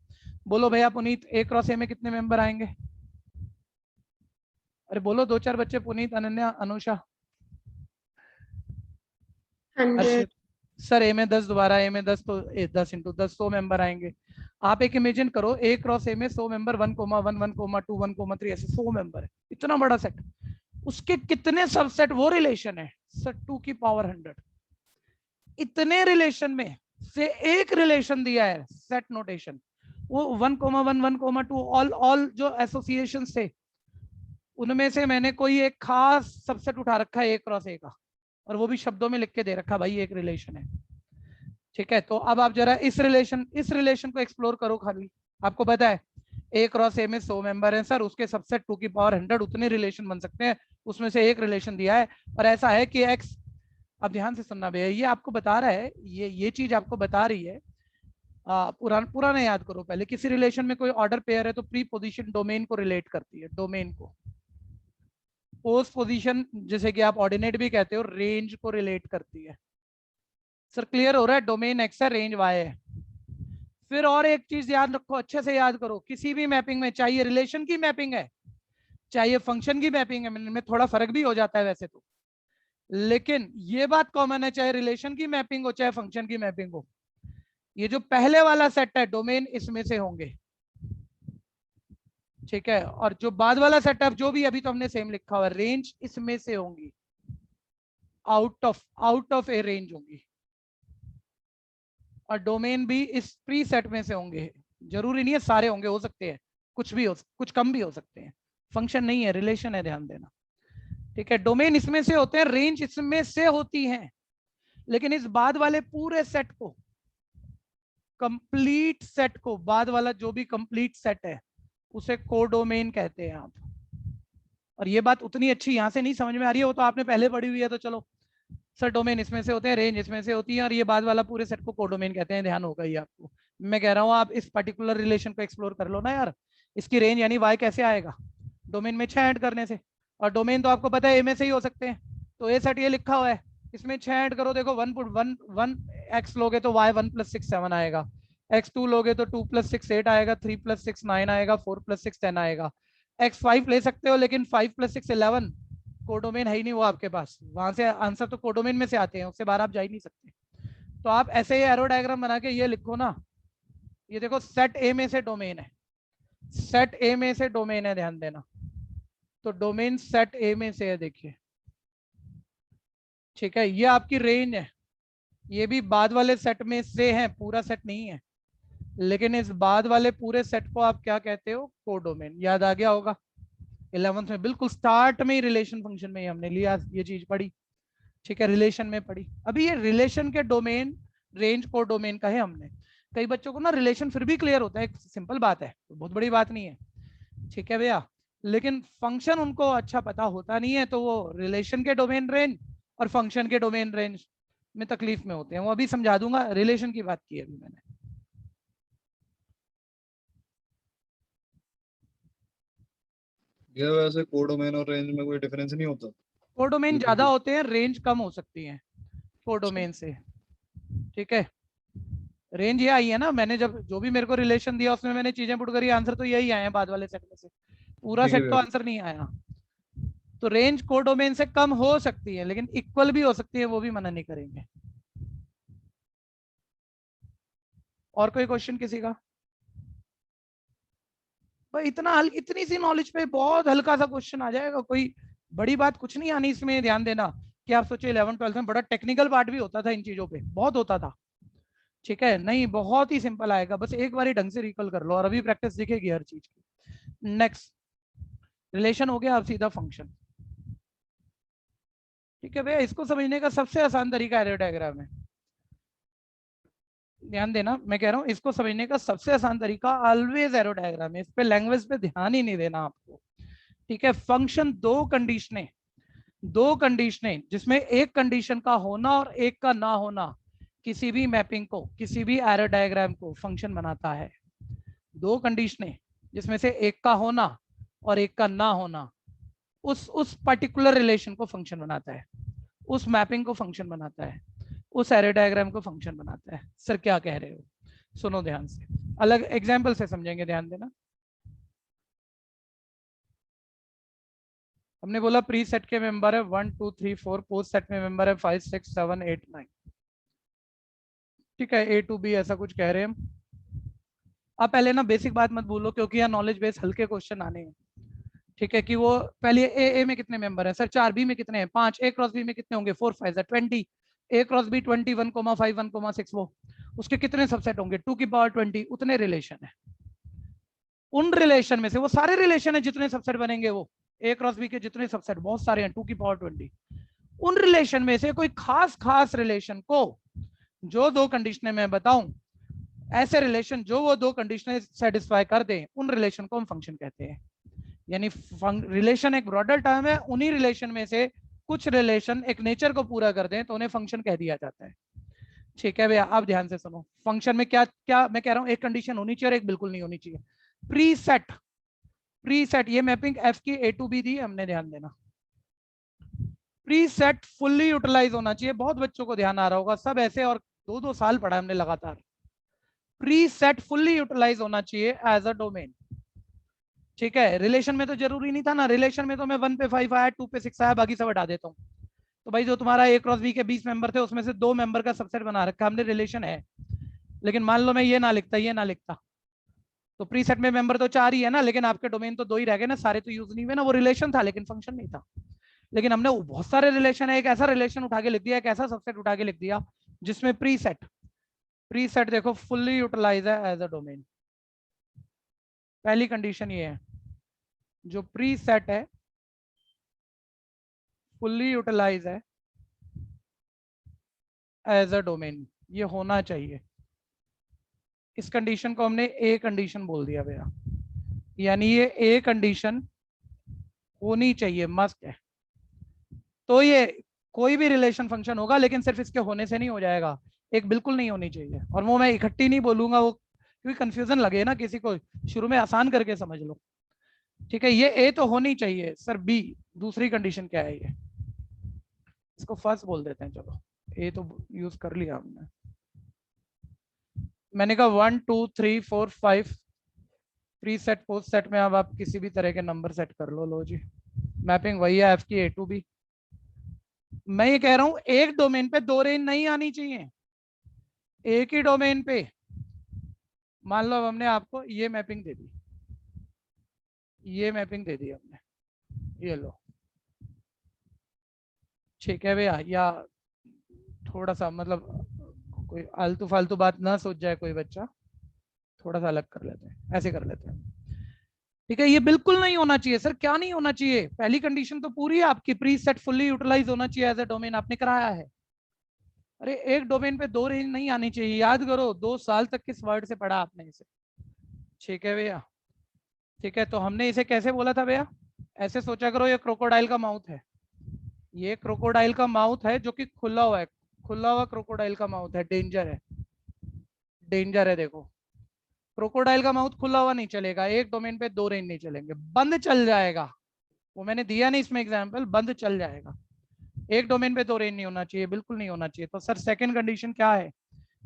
बोलो भैया पुनीत, ए क्रॉस ए में कितने मेंबर आएंगे? अरे बोलो, 2-4 बच्चे, पुनीत, अनन्या, अनुषा, 100। सर ए में 10, दोबारा ए में 10, तो 10 इंटू 10 100 मेंबर आएंगे। आप एक इमेजिन करो, ए क्रॉस ए में 100 मेंबर, 1,1, 1,2, 1,3, ऐसे 100 मेंबर है, इतना बड़ा सेट, उसके कितने सबसेट वो रिलेशन है? सर 2 की पावर 100। इतने रिलेशन में से एक रिलेशन दिया है सेट नोटेशन, वो 1,1, 1,2 ऑल जो एसोसिएशन थे उनमें से मैंने कोई एक खास सबसेट उठा रखा है ए क्रॉस ए का, और वो भी शब्दों में लिख के दे रखा, भाई एक रिलेशन है। ठीक है, तो अब आप जरा इस रिलेशन को एक्सप्लोर करो। खाली आपको पता है ए क्रॉस ए में 100 मेंबर हैं सर, उसके सबसेट 2 की पावर 100 उतने रिलेशन बन सकते हैं, उसमें से एक रिलेशन दिया है, और ऐसा है कि एक्स, अब ध्यान से सुनना भैया, ये आपको बता रहा है, ये चीज आपको बता रही है, पुराना याद करो पहले, किसी रिलेशन में कोई ऑर्डर पेयर है तो प्री पोजीशन डोमेन को रिलेट करती है, डोमेन को। पोस्ट पोजीशन, जैसे कि आप ऑर्डिनेट भी कहते हो, रेंज को रिलेट करती है। सर क्लियर हो रहा है? डोमेन एक्स है, रेंज वाई है। फिर और एक चीज याद रखो, अच्छे से याद करो, किसी भी मैपिंग में, चाहे रिलेशन की मैपिंग है चाहे फंक्शन की मैपिंग है, में थोड़ा फर्क भी हो जाता है वैसे तो, लेकिन ये बात कॉमन है, चाहे रिलेशन की मैपिंग हो चाहे फंक्शन की मैपिंग हो, ये जो पहले वाला सेट है डोमेन इसमें से होंगे। ठीक है, और जो बाद वाला सेटअप जो भी अभी तो हमने सेम लिखा हुआ, रेंज इसमें से होंगी, आउट ऑफ ए रेंज होंगी, और डोमेन भी इस प्री सेट में से होंगे। जरूरी नहीं है सारे होंगे, हो सकते हैं कुछ भी हो, कुछ कम भी हो सकते हैं, फंक्शन नहीं है, रिलेशन है, ध्यान देना। ठीक है, डोमेन इसमें से होते हैं, रेंज इसमें से होती है, लेकिन इस बाद वाले पूरे सेट को, कंप्लीट सेट को, बाद वाला जो भी कंप्लीट सेट है उसे कोडोमेन कहते हैं आप। और ये बात उतनी अच्छी यहां से नहीं समझ में आ रही है, वो तो आपने पहले पढ़ी हुई है, तो चलो सर डोमेन इसमें से होते हैं, रेंज इसमें से होती है, और ये बाद वाला पूरे सेट को कोडोमेन कहते हैं, ध्यान होगा ये आपको। मैं कह रहा हूँ आप इस पर्टिकुलर रिलेशन को एक्सप्लोर कर लो ना यार, इसकी रेंज यानी वाई कैसे आएगा? डोमेन में 6 ऐड करने से, और डोमेन तो आपको पता है ए में से ही हो सकते हैं, तो ए सेट ये लिखा हुआ है, इसमें 6 ऐड करो, देखो 1 एक्स लोगे तो वाई 1 + 6 7 आएगा, x2 लोगे तो 2 + 6 8 आएगा, 3 + 6 9 आएगा, 4 + 6 10 आएगा, x5 ले सकते हो, लेकिन 5 + 6 11, कोडोमेन है ही नहीं वो आपके पास, वहां से आंसर तो कोडोमेन में से आते हैं, उससे बाहर आप जा ही नहीं सकते। तो आप ऐसे ही एरो डायग्राम बना के ये लिखो ना, ये देखो सेट ए में से डोमेन है, सेट ए में से डोमेन है, ध्यान देना, तो डोमेन सेट ए में से है, देखिए। ठीक है, ये आपकी रेंज है, ये भी बाद वाले सेट में से है, पूरा सेट नहीं है, लेकिन इस बाद वाले पूरे सेट को आप क्या कहते हो? कोडोमेन। याद आ गया होगा 11th में, बिल्कुल स्टार्ट में ही रिलेशन फंक्शन में ही हमने लिया ये चीज पढ़ी। ठीक है, रिलेशन में पढ़ी। अभी ये रिलेशन के डोमेन, रेंज कोडोमेन का है हमने। कई बच्चों को ना रिलेशन फिर भी क्लियर होता है, सिंपल बात है, बहुत बड़ी बात नहीं है। ठीक है भैया, लेकिन फंक्शन उनको अच्छा पता होता नहीं है, तो वो रिलेशन के डोमेन रेंज और फंक्शन के डोमेन रेंज में तकलीफ में होते हैं। वो अभी समझा दूंगा, रिलेशन की बात की है अभी मैंने। ये वैसे कोडोमेन और रेंज में कोई डिफरेंस नहीं होता? कोडोमेन बिल्कुल ज्यादा भी। होते हैं, रेंज कम हो सकती है कोडोमेन से। ठीक है, रेंज ये आई है ना, मैंने जब जो भी मेरे को रिलेशन दिया उसमें मैंने चीजें पुट करी, आंसर तो यही आए हैं बाद वाले सेट में से, पूरा ठीक है सेट तो भैया। आंसर नहीं आया। तो रेंज कोडोमेन से कम हो सकती है, लेकिन इक्वल भी हो सकती है, वो भी मना नहीं करेंगे। और कोई क्वेश्चन किसी का? भाई इतनी सी नॉलेज पे बहुत हल्का सा क्वेश्चन आ जाएगा, कोई बड़ी बात कुछ नहीं आनी इसमें। ध्यान देना कि आप सोचिए 11th-12th में बड़ा टेक्निकल पार्ट भी होता था, इन चीजों पे बहुत होता था। ठीक है, नहीं बहुत ही सिंपल आएगा, बस एक बार ढंग से रिकॉल कर लो, और अभी प्रैक्टिस दिखेगी हर चीज की। नेक्स्ट रिलेशन हो गया, अब सीधा फंक्शन। ठीक है भैया, इसको समझने का सबसे आसान तरीका एरो डायग्राम है। ध्यान देना, मैं कह रहा हूँ इसको समझने का सबसे आसान तरीका ऑलवेज एरो डायग्राम है, इस पे लैंग्वेज पे ध्यान ही नहीं देना आपको। ठीक है, फंक्शन दो कंडीशनें दो कंडीशनें जिसमें एक कंडीशन का होना और एक का ना होना किसी भी मैपिंग को, किसी भी एरर डायग्राम को फंक्शन बनाता है। दो कंडीशनें जिसमें से एक का होना और एक का ना होना उस पर्टिकुलर रिलेशन को फंक्शन बनाता है, उस मैपिंग को फंक्शन बनाता है, उस एरर डायग्राम को फंक्शन बनाता है। सर क्या कह रहे हो? सुनो ध्यान से, अलग एग्जाम्पल से समझेंगे, ध्यान देना। हमने बोला प्री सेट के मेंबर है 1 2 3 4, पोस्ट सेट में मेंबर है 5 6 7 8 9। ठीक है, ए टू बी ऐसा कुछ कह रहे हैं हम। अब पहले ना बेसिक बात मत भूलो, क्योंकि यहाँ नॉलेज बेस हल्के क्वेश्चन आने हैं। ठीक है, कि वो पहले ए में कितने मेंबर हैं सर? 4, बी में कितने हैं? 5, ए क्रॉस बी में कितने होंगे? 4 5 20, ए क्रॉस बी 20 1,5 1,6, वो उसके कितने सबसेट होंगे? 2 की पावर 20, उतने रिलेशन है। उन रिलेशन में से वो सारे रिलेशन है जितने सबसेट बनेंगे, वो ए क्रॉस बी के जितने सबसेट बहुत सारे हैं 2 की पावर 20, उन रिलेशन में से कोई खास रिलेशन को जो दो कंडीशनें मैं बताऊं, ऐसे रिलेशन जो वो दो कंडीशनें सेटिस्फाई कर दें, उन रिलेशन को हम फंक्शन कहते हैं। यानी रिलेशन एक ब्रॉडर टर्म है, उन्हीं रिलेशन में से कुछ रिलेशन एक नेचर को पूरा कर दें तो उन्हें फंक्शन कह दिया जाता है। ठीक है भैया, आप ध्यान से सुनो। फंक्शन में क्या क्या मैं कह रहा हूं, एक कंडीशन होनी चाहिए और एक बिल्कुल नहीं होनी चाहिए। प्रीसेट ये मैपिंग एफ की ए टू बी दी हमने, ध्यान देना। प्रीसेट फुल्ली यूटिलाइज होना चाहिए। बहुत बच्चों को ध्यान आ रहा होगा, सब ऐसे, और 2-2 साल पढ़ा हमने लगातार। प्रीसेट फुल्ली यूटिलाइज होना चाहिए एज अ डोमेन। ठीक है, रिलेशन में तो जरूरी नहीं था ना, रिलेशन में तो मैं 1 पे 5 आया, 2 पे 6 आया, बाकी सब हटा देता हूँ। तो भाई जो तुम्हारा ए क्रॉस बी के 20 मेंबर थे, उसमें से 2 मेंबर का सबसेट बना रखा हमने, रिलेशन है। लेकिन मान लो मैं ये ना लिखता, तो प्रीसेट में मेंबर तो 4 ही है ना, लेकिन आपके डोमेन तो 2 ही रह गए ना, सारे तो यूज नहीं हुए ना। वो रिलेशन था लेकिन फंक्शन नहीं था। लेकिन हमने बहुत सारे रिलेशन है, एक ऐसा रिलेशन उठा के लिख दिया, एक ऐसा सबसेट उठा के लिख दिया जिसमें प्रीसेट देखो फुल्ली यूटिलाइज है एज अ डोमेन। पहली कंडीशन ये है, जो प्रीसेट है फुल्ली यूटिलाइज है एज अ डोमेन, ये होना चाहिए। इस कंडीशन को हमने ए कंडीशन बोल दिया भैया, यानी ये ए कंडीशन होनी चाहिए, मस्ट है। तो ये कोई भी रिलेशन फंक्शन होगा, लेकिन सिर्फ इसके होने से नहीं हो जाएगा, एक बिल्कुल नहीं होनी चाहिए। और वो मैं इकट्ठी नहीं बोलूंगा, वो क्योंकि कंफ्यूजन लगे ना किसी को, शुरू में आसान करके समझ लो। ठीक है, ये ए तो होनी चाहिए सर। बी दूसरी कंडीशन क्या है? ये इसको फर्स्ट बोल देते हैं, चलो ए तो यूज कर लिया हमने। मैंने कहा 1 2 3 4 5 प्री सेट पोस्ट सेट में अब आप किसी भी तरह के नंबर सेट कर लो। लो जी, मैपिंग वही है एफ की ए टू बी। मैं ये कह रहा हूं एक डोमेन पे 2 रेंज नहीं आनी चाहिए, एक ही डोमेन पे। मान लो अब हमने आपको ये मैपिंग दे दी, ये मैपिंग दे दी हमने, ये लो। ठीक है भैया, या थोड़ा सा मतलब कोई आलतू फालतू बात ना सोच जाए कोई बच्चा, थोड़ा सा अलग कर लेते हैं, ऐसे कर लेते हैं। ठीक है, ये बिल्कुल नहीं होना चाहिए सर। क्या नहीं होना चाहिए? पहली कंडीशन तो पूरी है आपकी, प्री सेट फुल्ली यूटिलाइज होना चाहिए एज ए डोमेन, आपने कराया है। अरे एक डोमेन पे 2 रेंज नहीं आनी चाहिए, याद करो 2 साल तक किस वर्ड से पढ़ा आपने इसे। ठीक है भैया, ठीक है, तो हमने इसे कैसे बोला था भैया? ऐसे सोचा करो, ये क्रोकोडाइल का माउथ है, ये क्रोकोडाइल का माउथ है जो कि खुला हुआ है, खुला हुआ क्रोकोडाइल का माउथ है, डेंजर है, डेंजर है। देखो क्रोकोडाइल का माउथ खुला हुआ नहीं चलेगा, एक डोमेन पे 2 रेंज नहीं चलेंगे, बंद चल जाएगा। वो मैंने दिया नहीं इसमें एग्जांपल, बंद चल जाएगा। एक डोमेन पे 2 रेंज नहीं होना चाहिए, बिल्कुल नहीं होना चाहिए। तो सर सेकंड कंडीशन क्या है,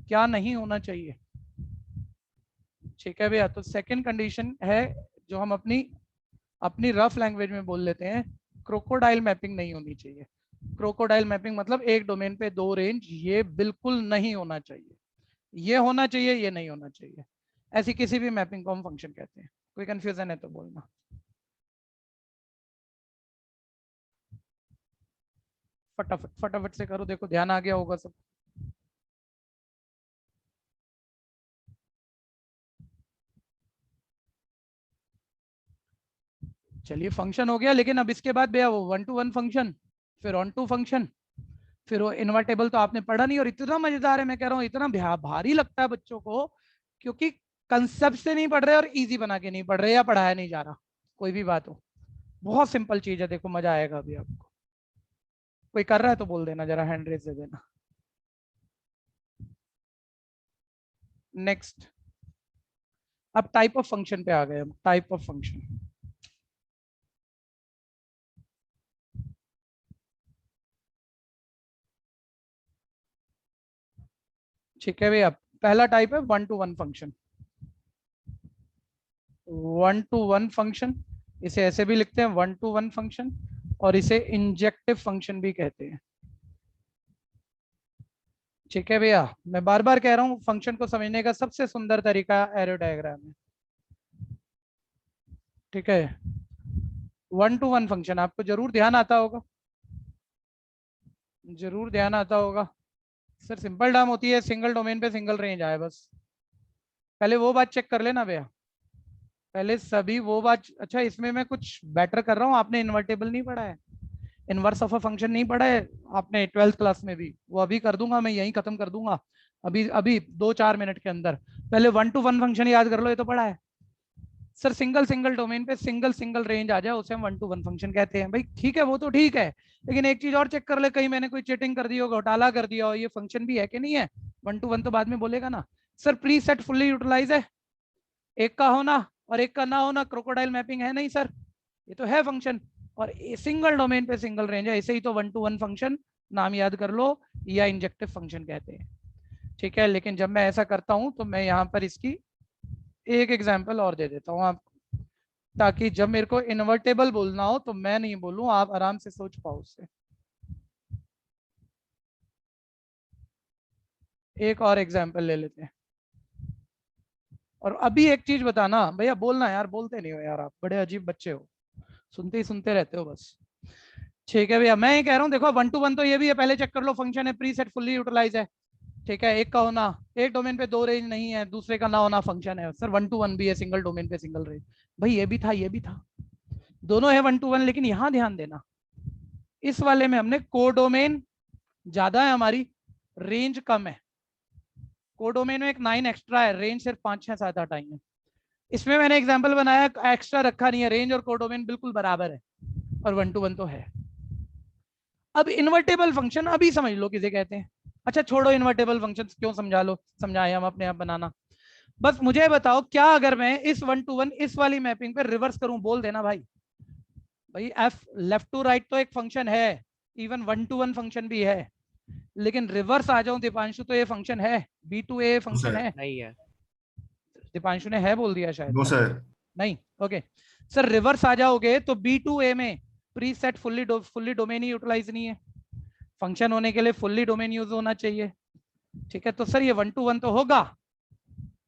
क्या नहीं होना चाहिए? ठीक है भैया, तो सेकंड कंडीशन है जो हम अपनी रफ लैंग्वेज में बोल लेते हैं, क्रोकोडाइल मैपिंग नहीं होनी चाहिए। क्रोकोडाइल मैपिंग मतलब एक डोमेन पे 2 रेंज, ये बिल्कुल नहीं होना चाहिए। ये होना चाहिए, ये नहीं होना चाहिए। ऐसी किसी भी मैपिंग को हम फंक्शन कहते हैं। कोई कंफ्यूजन है तो बोलना। फटाफट फटाफट से करो, देखो ध्यान आ गया होगा सब। चलिए फंक्शन हो गया, लेकिन अब इसके बाद भैया वो 1 to 1 फंक्शन, फिर ऑन टू फंक्शन, फिर वो इन्वर्टेबल तो आपने पढ़ा नहीं। और इतना मजेदार है, मैं कह रहा हूँ इतना भारी लगता है बच्चों को, क्योंकि कंसेप्ट से नहीं पढ़ रहे और इजी बना के नहीं पढ़ रहे, या पढ़ाया नहीं जा रहा, कोई भी बात हो। बहुत सिंपल चीज है, देखो मजा आएगा अभी आपको। कोई कर रहा है तो बोल देना, जरा हैंड रेज दे देना। नेक्स्ट, अब टाइप ऑफ फंक्शन पे आ गए हम। टाइप ऑफ फंक्शन, ठीक है भैया। पहला टाइप है 1 to 1 फंक्शन। 1 to 1 फंक्शन, इसे ऐसे भी लिखते हैं 1 to 1 फंक्शन, और इसे इंजेक्टिव फंक्शन भी कहते हैं। ठीक है भैया, मैं बार बार कह रहा हूं, फंक्शन को समझने का सबसे सुंदर तरीका एरो डायग्राम है। ठीक है, 1 to 1 फंक्शन आपको जरूर ध्यान आता होगा, जरूर ध्यान आता होगा। सर सिंपल टर्म होती है, सिंगल डोमेन पे सिंगल रेंज आए बस। पहले वो बात चेक कर लेना भैया, पहले सभी वो बात। अच्छा, इसमें मैं कुछ बेटर कर रहा हूँ, आपने इन्वर्टेबल नहीं पढ़ा है, इनवर्स ऑफ अ फंक्शन नहीं पढ़ा है आपने 12th क्लास में भी। वो अभी कर दूंगा मैं, यही खत्म कर दूंगा अभी अभी 2-4 मिनट के अंदर। पहले 1 to 1 फंक्शन याद कर लो, ये तो पढ़ा है। सर सिंगल सिंगल डोमेन पे सिंगल सिंगल रेंज आ जाए उसे हम 1 to 1 फंक्शन कहते हैं। भाई ठीक है, वो तो ठीक है, लेकिन एक चीज और चेक कर ले, कहीं मैंने कोई चीटिंग कर दी हो, घोटाला कर दिया हो, ये फंक्शन भी है कि नहीं है। 1 to 1 तो बाद में बोलेगा ना। Sir preset fully utilise है, एक का होना और एक का ना होना क्रोकोडाइल मैपिंग है नहीं सर, ये तो है फंक्शन। और सिंगल डोमेन पे सिंगल रेंज है, इसे ही तो 1 to 1 फंक्शन नाम याद कर लो, या इंजेक्टिव फंक्शन कहते हैं। ठीक है, लेकिन जब मैं ऐसा करता हूं तो मैं यहाँ पर इसकी एक एग्जांपल और दे देता हूँ आपको, ताकि जब मेरे को इन्वर्टेबल बोलना हो तो मैं नहीं बोलूं, आप आराम से सोच पाओ उससे। एक और एग्जांपल ले लेते हैं। और अभी एक चीज बताना भैया, बोलना यार, बोलते नहीं हो यार, आप बड़े अजीब बच्चे हो, सुनते ही सुनते रहते हो बस। ठीक है भैया, मैं ये कह रहा हूँ, देखो 1 to 1 तो ये भी है, पहले चेक कर लो फंक्शन है, प्री सेट फुल्ली यूटिलाइज है। ठीक है, एक का होना, एक डोमेन पे दो रेंज नहीं है, दूसरे का ना होना फंक्शन है। सर 1 to 1 भी है, सिंगल डोमेन पे सिंगल रेंज। भाई ये भी था, ये भी था, दोनों है 1 to 1, लेकिन यहां ध्यान देना, इस वाले में हमने कोडोमेन ज्यादा है, हमारी रेंज कम है। कोडोमेन में एक 9 एक्स्ट्रा है, रेंज सिर्फ 5, 6, 7, 8 आई है। इसमें मैंने एग्जांपल बनाया, एक्स्ट्रा रखा नहीं है, रेंज और कोडोमेन बिल्कुल बराबर है, और 1 to 1 तो है। अब इन्वर्टेबल फंक्शन अभी समझ लो किसे कहते हैं। अच्छा छोड़ो इन्वर्टेबल फंक्शन, क्यों समझा लो, समझाए हम अपने आप बनाना। बस मुझे बताओ, क्या अगर मैं इस 1 to 1 इस वाली मैपिंग पे रिवर्स करूं, बोल देना भाई। भाई एफ लेफ्ट टू राइट तो एक फंक्शन है, इवन 1 to 1 फंक्शन भी है, लेकिन रिवर्स आ जाऊं दीपांशु तो ये फंक्शन है, बी टू ए फंक्शन है। नहीं है। दीपांशु ने है बोल दिया शायद। No sir. नहीं, ओके सर, रिवर्स आ जाओगे तो बी टू ए में प्री सेट फुल्ली डोमेन ही यूटिलाइज नहीं है, फंक्शन होने के लिए फुल्ली डोमेन यूज होना चाहिए। ठीक है, तो सर ये 1 to 1 तो होगा,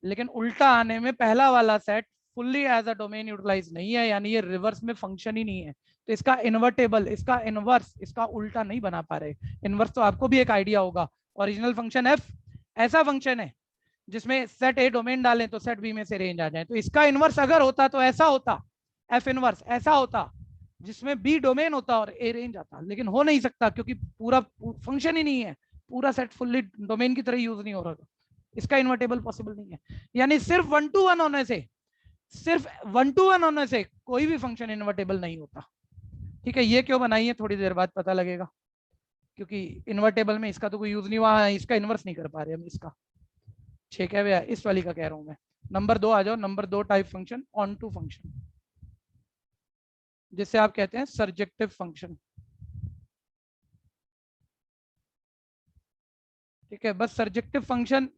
लेकिन उल्टा आने में पहला वाला set fully as a domain utilise नहीं है, यानी ये रिवर्स में फंक्शन ही नहीं है। तो इसका इन्वर्टेबल, इसका इनवर्स, इसका उल्टा नहीं बना पा रहे। इनवर्स तो आपको भी एक आइडिया होगा, ओरिजिनल फंक्शन एफ ऐसा फंक्शन है जिसमें सेट ए डोमेन डालें तो सेट बी में से रेंज आ जाए। तो इसका इनवर्स अगर होता तो ऐसा होता, एफ इनवर्स ऐसा होता जिसमें बी डोमेन होता और ए रेंज आता, लेकिन हो नहीं सकता क्योंकि पूरा फंक्शन ही नहीं है, पूरा सेट फुल्ली डोमेन की तरह यूज नहीं हो रहा, इसका इन्वर्टेबल पॉसिबल नहीं है। यानी सिर्फ 1 to 1 होने से, सिर्फ 1 to 1 होने से कोई भी फंक्शन इन्वर्टेबल नहीं होता। ठीक है, ये क्यों बनाई है थोड़ी देर बाद पता लगेगा, क्योंकि इन्वर्टेबल में इसका तो कोई यूज नहीं हुआ है, इसका इन्वर्स नहीं कर पा रहे हम इसका। ठीक है भैया, इस वाली का कह रहा हूं मैं। नंबर 2 आ जाओ, number 2 type function onto function, जिसे आप कहते हैं सर्जेक्टिव फंक्शन। ठीक है, बस सर्जेक्टिव फंक्शन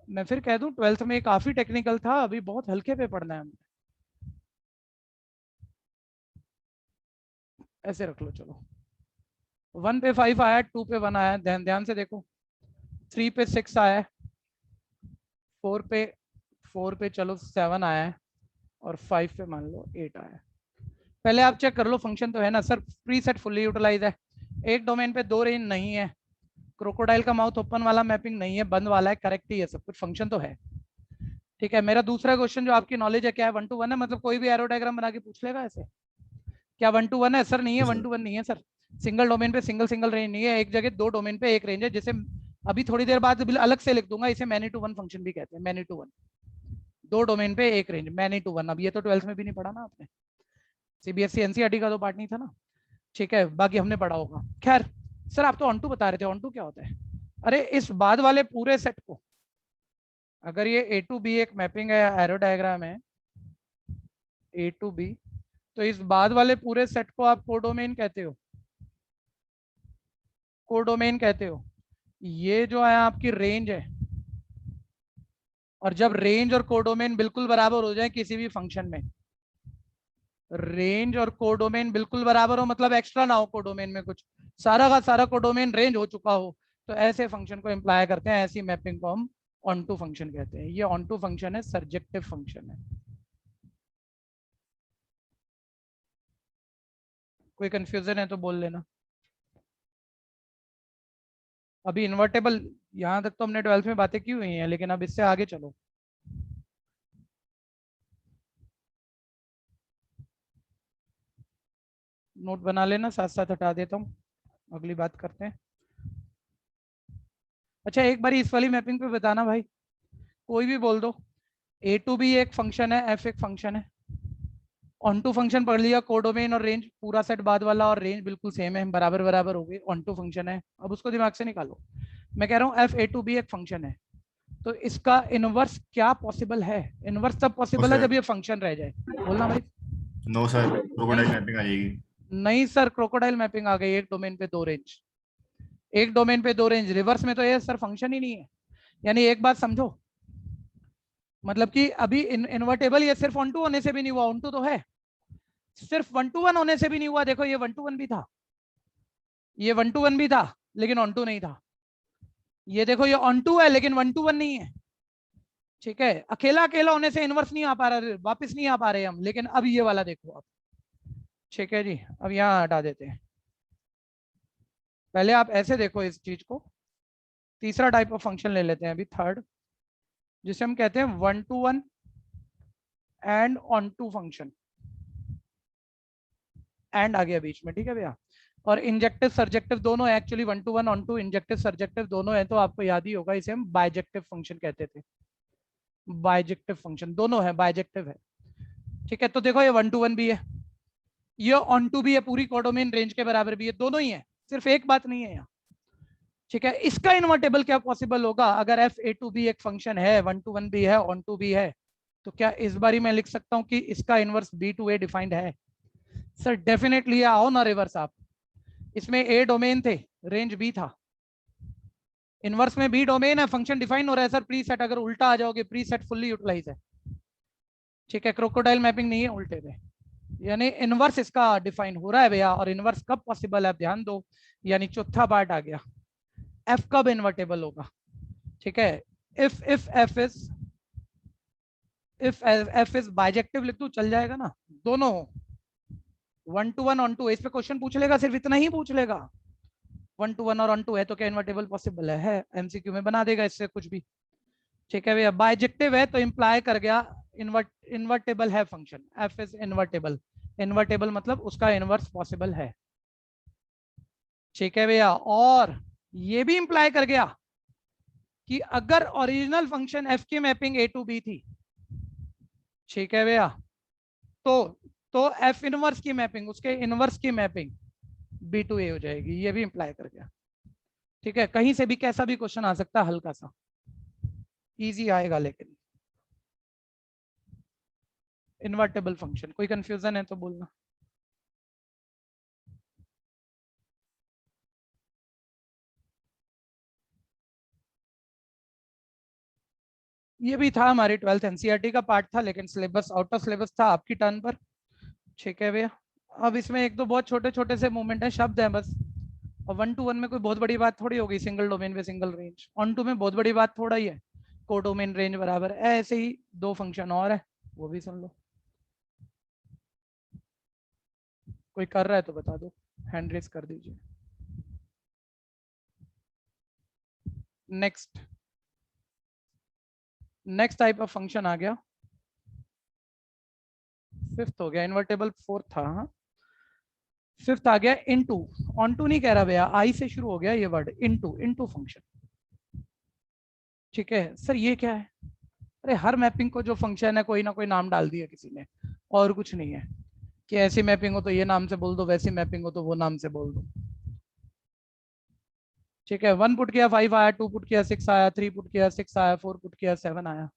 मैं फिर कह दूं 12th में काफी टेक्निकल था, अभी बहुत हल्के पे पढ़ना है हमने। ऐसे रख लो, चलो 1 पे 5 आया, 2 पे 1 आया, ध्यान ध्यान से देखो, 3 पे 6 आया, 4 पे चलो 7 आया है, और 5 पे मान लो 8 आया। पहले आप चेक कर लो फंक्शन तो है ना sir, preset fully utilise है, एक डोमेन पे दो रेंज नहीं है, क्रोकोडाइल का माउथ ओपन वाला मैपिंग नहीं है, बंद वाला है, करेक्ट ही है, सब कुछ फंक्शन तो है। ठीक है, मेरा दूसरा क्वेश्चन जो आपकी नॉलेज है क्या है, 1 to 1 है, मतलब कोई भी एरो डायग्राम बना के पूछ लेगा ऐसे, क्या 1 to 1 है? सर नहीं है, 1 to 1 नहीं है सर, सिंगल डोमेन पे सिंगल रेंज नहीं है, एक जगह दो डोमेन पे एक रेंज है, जिसे अभी थोड़ी देर बाद अलग से लिख दूंगा, इसे मैनी टू वन फंक्शन भी कहते हैं। मैनी टू वन, दो डोमेन पे एक रेंज, मैनी टू वन। अब ये तो 12th में भी नहीं पढ़ा ना आपने, सीबीएसई एनसीईआरटी का तो पार्ट नहीं था ना। ठीक है, बाकी हमने पढ़ा होगा। खैर सर आप तो ऑन टू बता रहे थे, ऑन टू क्या होता है? अरे इस बाद वाले पूरे सेट को, अगर ये ए टू बी एक मैपिंग है, एरो डायग्राम है ए टू बी, तो इस बाद वाले पूरे सेट को आप कोडोमेन कहते हो, कोडोमेन कहते हो। ये जो है आपकी रेंज है, और जब रेंज और कोडोमेन बिल्कुल बराबर हो जाए किसी भी फंक्शन में, रेंज और कोडोमेन बिल्कुल बराबर हो मतलब एक्स्ट्रा ना हो कोडोमेन में कुछ, सारा का सारा कोडोमेन रेंज हो चुका हो, तो ऐसे फंक्शन को इम्प्लाई करते हैं, ऐसी मैपिंग को हम ऑन टू फंक्शन कहते हैं। ये ऑन टू फंक्शन है, सर्जेक्टिव फंक्शन है। कोई कंफ्यूजन है तो बोल लेना। अभी इन्वर्टेबल यहां तक तो हमने 12th में बातें की हुई हैं, लेकिन अब इससे आगे चलो। नोट बना लेना, साथ साथ हटा देता हूँ, अगली बात करते हैं। अच्छा एक बार इस वाली मैपिंग पे बताना भाई, कोई भी बोल दो, ए टू बी एक फंक्शन है, एफ एक फंक्शन है, ऑन टू फंक्शन पढ़ लिया, कोडोमेन और रेंज पूरा सेट बाद वाला और रेंज बिल्कुल सेम है, बराबर बराबर हो गई, ऑन टू फंक्शन है। अब उसको दिमाग से निकालो। मैं कह रहा हूँ एफ ए टू बी एक फंक्शन है, तो इसका इनवर्स क्या पॉसिबल है? इनवर्स तब पॉसिबल है सर जब ये फंक्शन रह जाए। बोलना भाई। नो सर, क्रोकोडाइल मैपिंग आ जाएगी। नहीं सर, क्रोकोडाइल मैपिंग आ गई, एक डोमेन पे दो रेंज, एक डोमेन पे दो रेंज। रिवर्स में तो ये सर फंक्शन ही नहीं है। यानी एक बात समझो, मतलब कि अभी इन्वर्टेबल ये सिर्फ ऑन टू होने से भी नहीं हुआ, ऑन टू तो है, सिर्फ 1 to 1 होने से भी नहीं हुआ। देखो ये 1 to 1 भी था, ये 1 to 1 भी था, लेकिन ऑन टू नहीं था। ये देखो ये ऑन टू है लेकिन 1 to 1 नहीं है। ठीक है, अकेला अकेला होने से इनवर्स नहीं आ पा रहा, वापस नहीं आ पा रहे हम, लेकिन अब ये वाला देखो आप। ठीक है जी, अब यहाँ हटा देते हैं। पहले आप ऐसे देखो इस चीज को। तीसरा टाइप ऑफ फंक्शन ले लेते हैं अभी, थर्ड, जिसे हम कहते हैं 1 to 1 and onto function. And आ गया बीच में, ठीक है भैया। और इंजेक्टिव सर्जेक्टिव दोनों है actually, 1 to 1 onto, injective surjective दोनों है, तो आपको याद ही होगा इसे हम बाइजेक्टिव फंक्शन कहते थे। बाइजेक्टिव फंक्शन दोनों है, बाइजेक्टिव है। ठीक है, तो देखो ये 1 to 1 भी है, ये ऑन टू भी है, पूरी कोडोमेन रेंज के बराबर भी है, दोनों ही है, सिर्फ एक बात नहीं है यहाँ। ठीक है, इसका इन्वर्टेबल क्या पॉसिबल होगा? अगर एफ ए टू बी एक फंक्शन है, 1 to 1 भी है, ऑन टू भी है, तो क्या इस बारी मैं लिख सकता हूँ कि इसका inverse B to A defined है? Sir definitely. आओ ना रिवर्स आप, इसमें ए डोमेन थे, रेंज बी था, इनवर्स में बी डोमेन है, फंक्शन डिफाइन हो रहा है सर प्री सेट। अगर उल्टा आ जाओगे, प्री सेट फुल्ली यूटिलाइज है। ठीक है, क्रोकोडाइल मैपिंग नहीं है उल्टे पे, यानी इनवर्स इसका डिफाइन हो रहा है भैया। और इनवर्स कब पॉसिबल है आप ध्यान दो, यानी चौथा पार्ट आ गया, एफ कब इन्वर्टेबल होगा? ठीक है, इफ एफ इज बाइजेक्टिव लिख दू चल जाएगा ना, दोनों 1 to 1 ऑन टू। इस पे क्वेश्चन पूछ लेगा, सिर्फ इतना ही पूछ लेगा, 1 to 1 और ऑन टू है तो क्या इन्वर्टेबल पॉसिबल है? एमसीक्यू में बना देगा इससे कुछ भी। ठीक है भैया, बाइजेक्टिव है तो इंप्लाई कर गया इन्वर्टेबल है function, F is invertible. Invertible मतलब उसका इनवर्स पॉसिबल है। ठीक है भैया, और ये भी इंप्लाई कर गया कि अगर ओरिजिनल फंक्शन एफ की मैपिंग ए टू बी थी, ठीक है भैया, तो एफ इनवर्स की मैपिंग, उसके इनवर्स की मैपिंग बी टू ए हो जाएगी। ये भी इंप्लाई कर गया। ठीक है, कहीं से भी कैसा भी क्वेश्चन आ सकता है, हल्का सा इजी आएगा, लेकिन इन्वर्टेबल फंक्शन। कोई कंफ्यूजन है तो बोलना। ये भी था हमारी 12th एनसीईआरटी का पार्ट था, लेकिन सिलेबस आउट ऑफ सिलेबस था, आपकी टर्न पर। ठीक है भैया, अब इसमें एक दो बहुत छोटे छोटे से मूवमेंट है, शब्द हैं बस। और 1 to 1 में कोई बहुत बड़ी बात थोड़ी होगी, सिंगल डोमेन पे सिंगल रेंज। ऑन टू में बहुत बड़ी बात थोड़ा ही है, कोडोमेन रेंज बराबर। ऐसे ही दो फंक्शन और है, वो भी सुन लो। कोई कर रहा है तो बता दो, हैंड रेज कर दीजिए। नेक्स्ट टाइप ऑफ फंक्शन आ गया, फिफ्थ हो गया, इन्वर्टेबल फोर्थ था। हाँ, फिफ्थ आ गया इनटू। ऑन टू नहीं कह रहा भैया, आई से शुरू हो गया ये वर्ड, इनटू फंक्शन। ठीक है सर, ये क्या है? अरे हर मैपिंग को जो फंक्शन है कोई ना कोई नाम डाल दिया किसी ने, और कुछ नहीं है कि ऐसी मैपिंग हो तो ये नाम से बोल दो, वैसी मैपिंग हो तो वो नाम से बोल दो। ठीक है, 1 पुट किया 5 आया, 2 पुट किया 6 आया, 3 पुट किया 6 आया, 4 पुट किया 7 आया।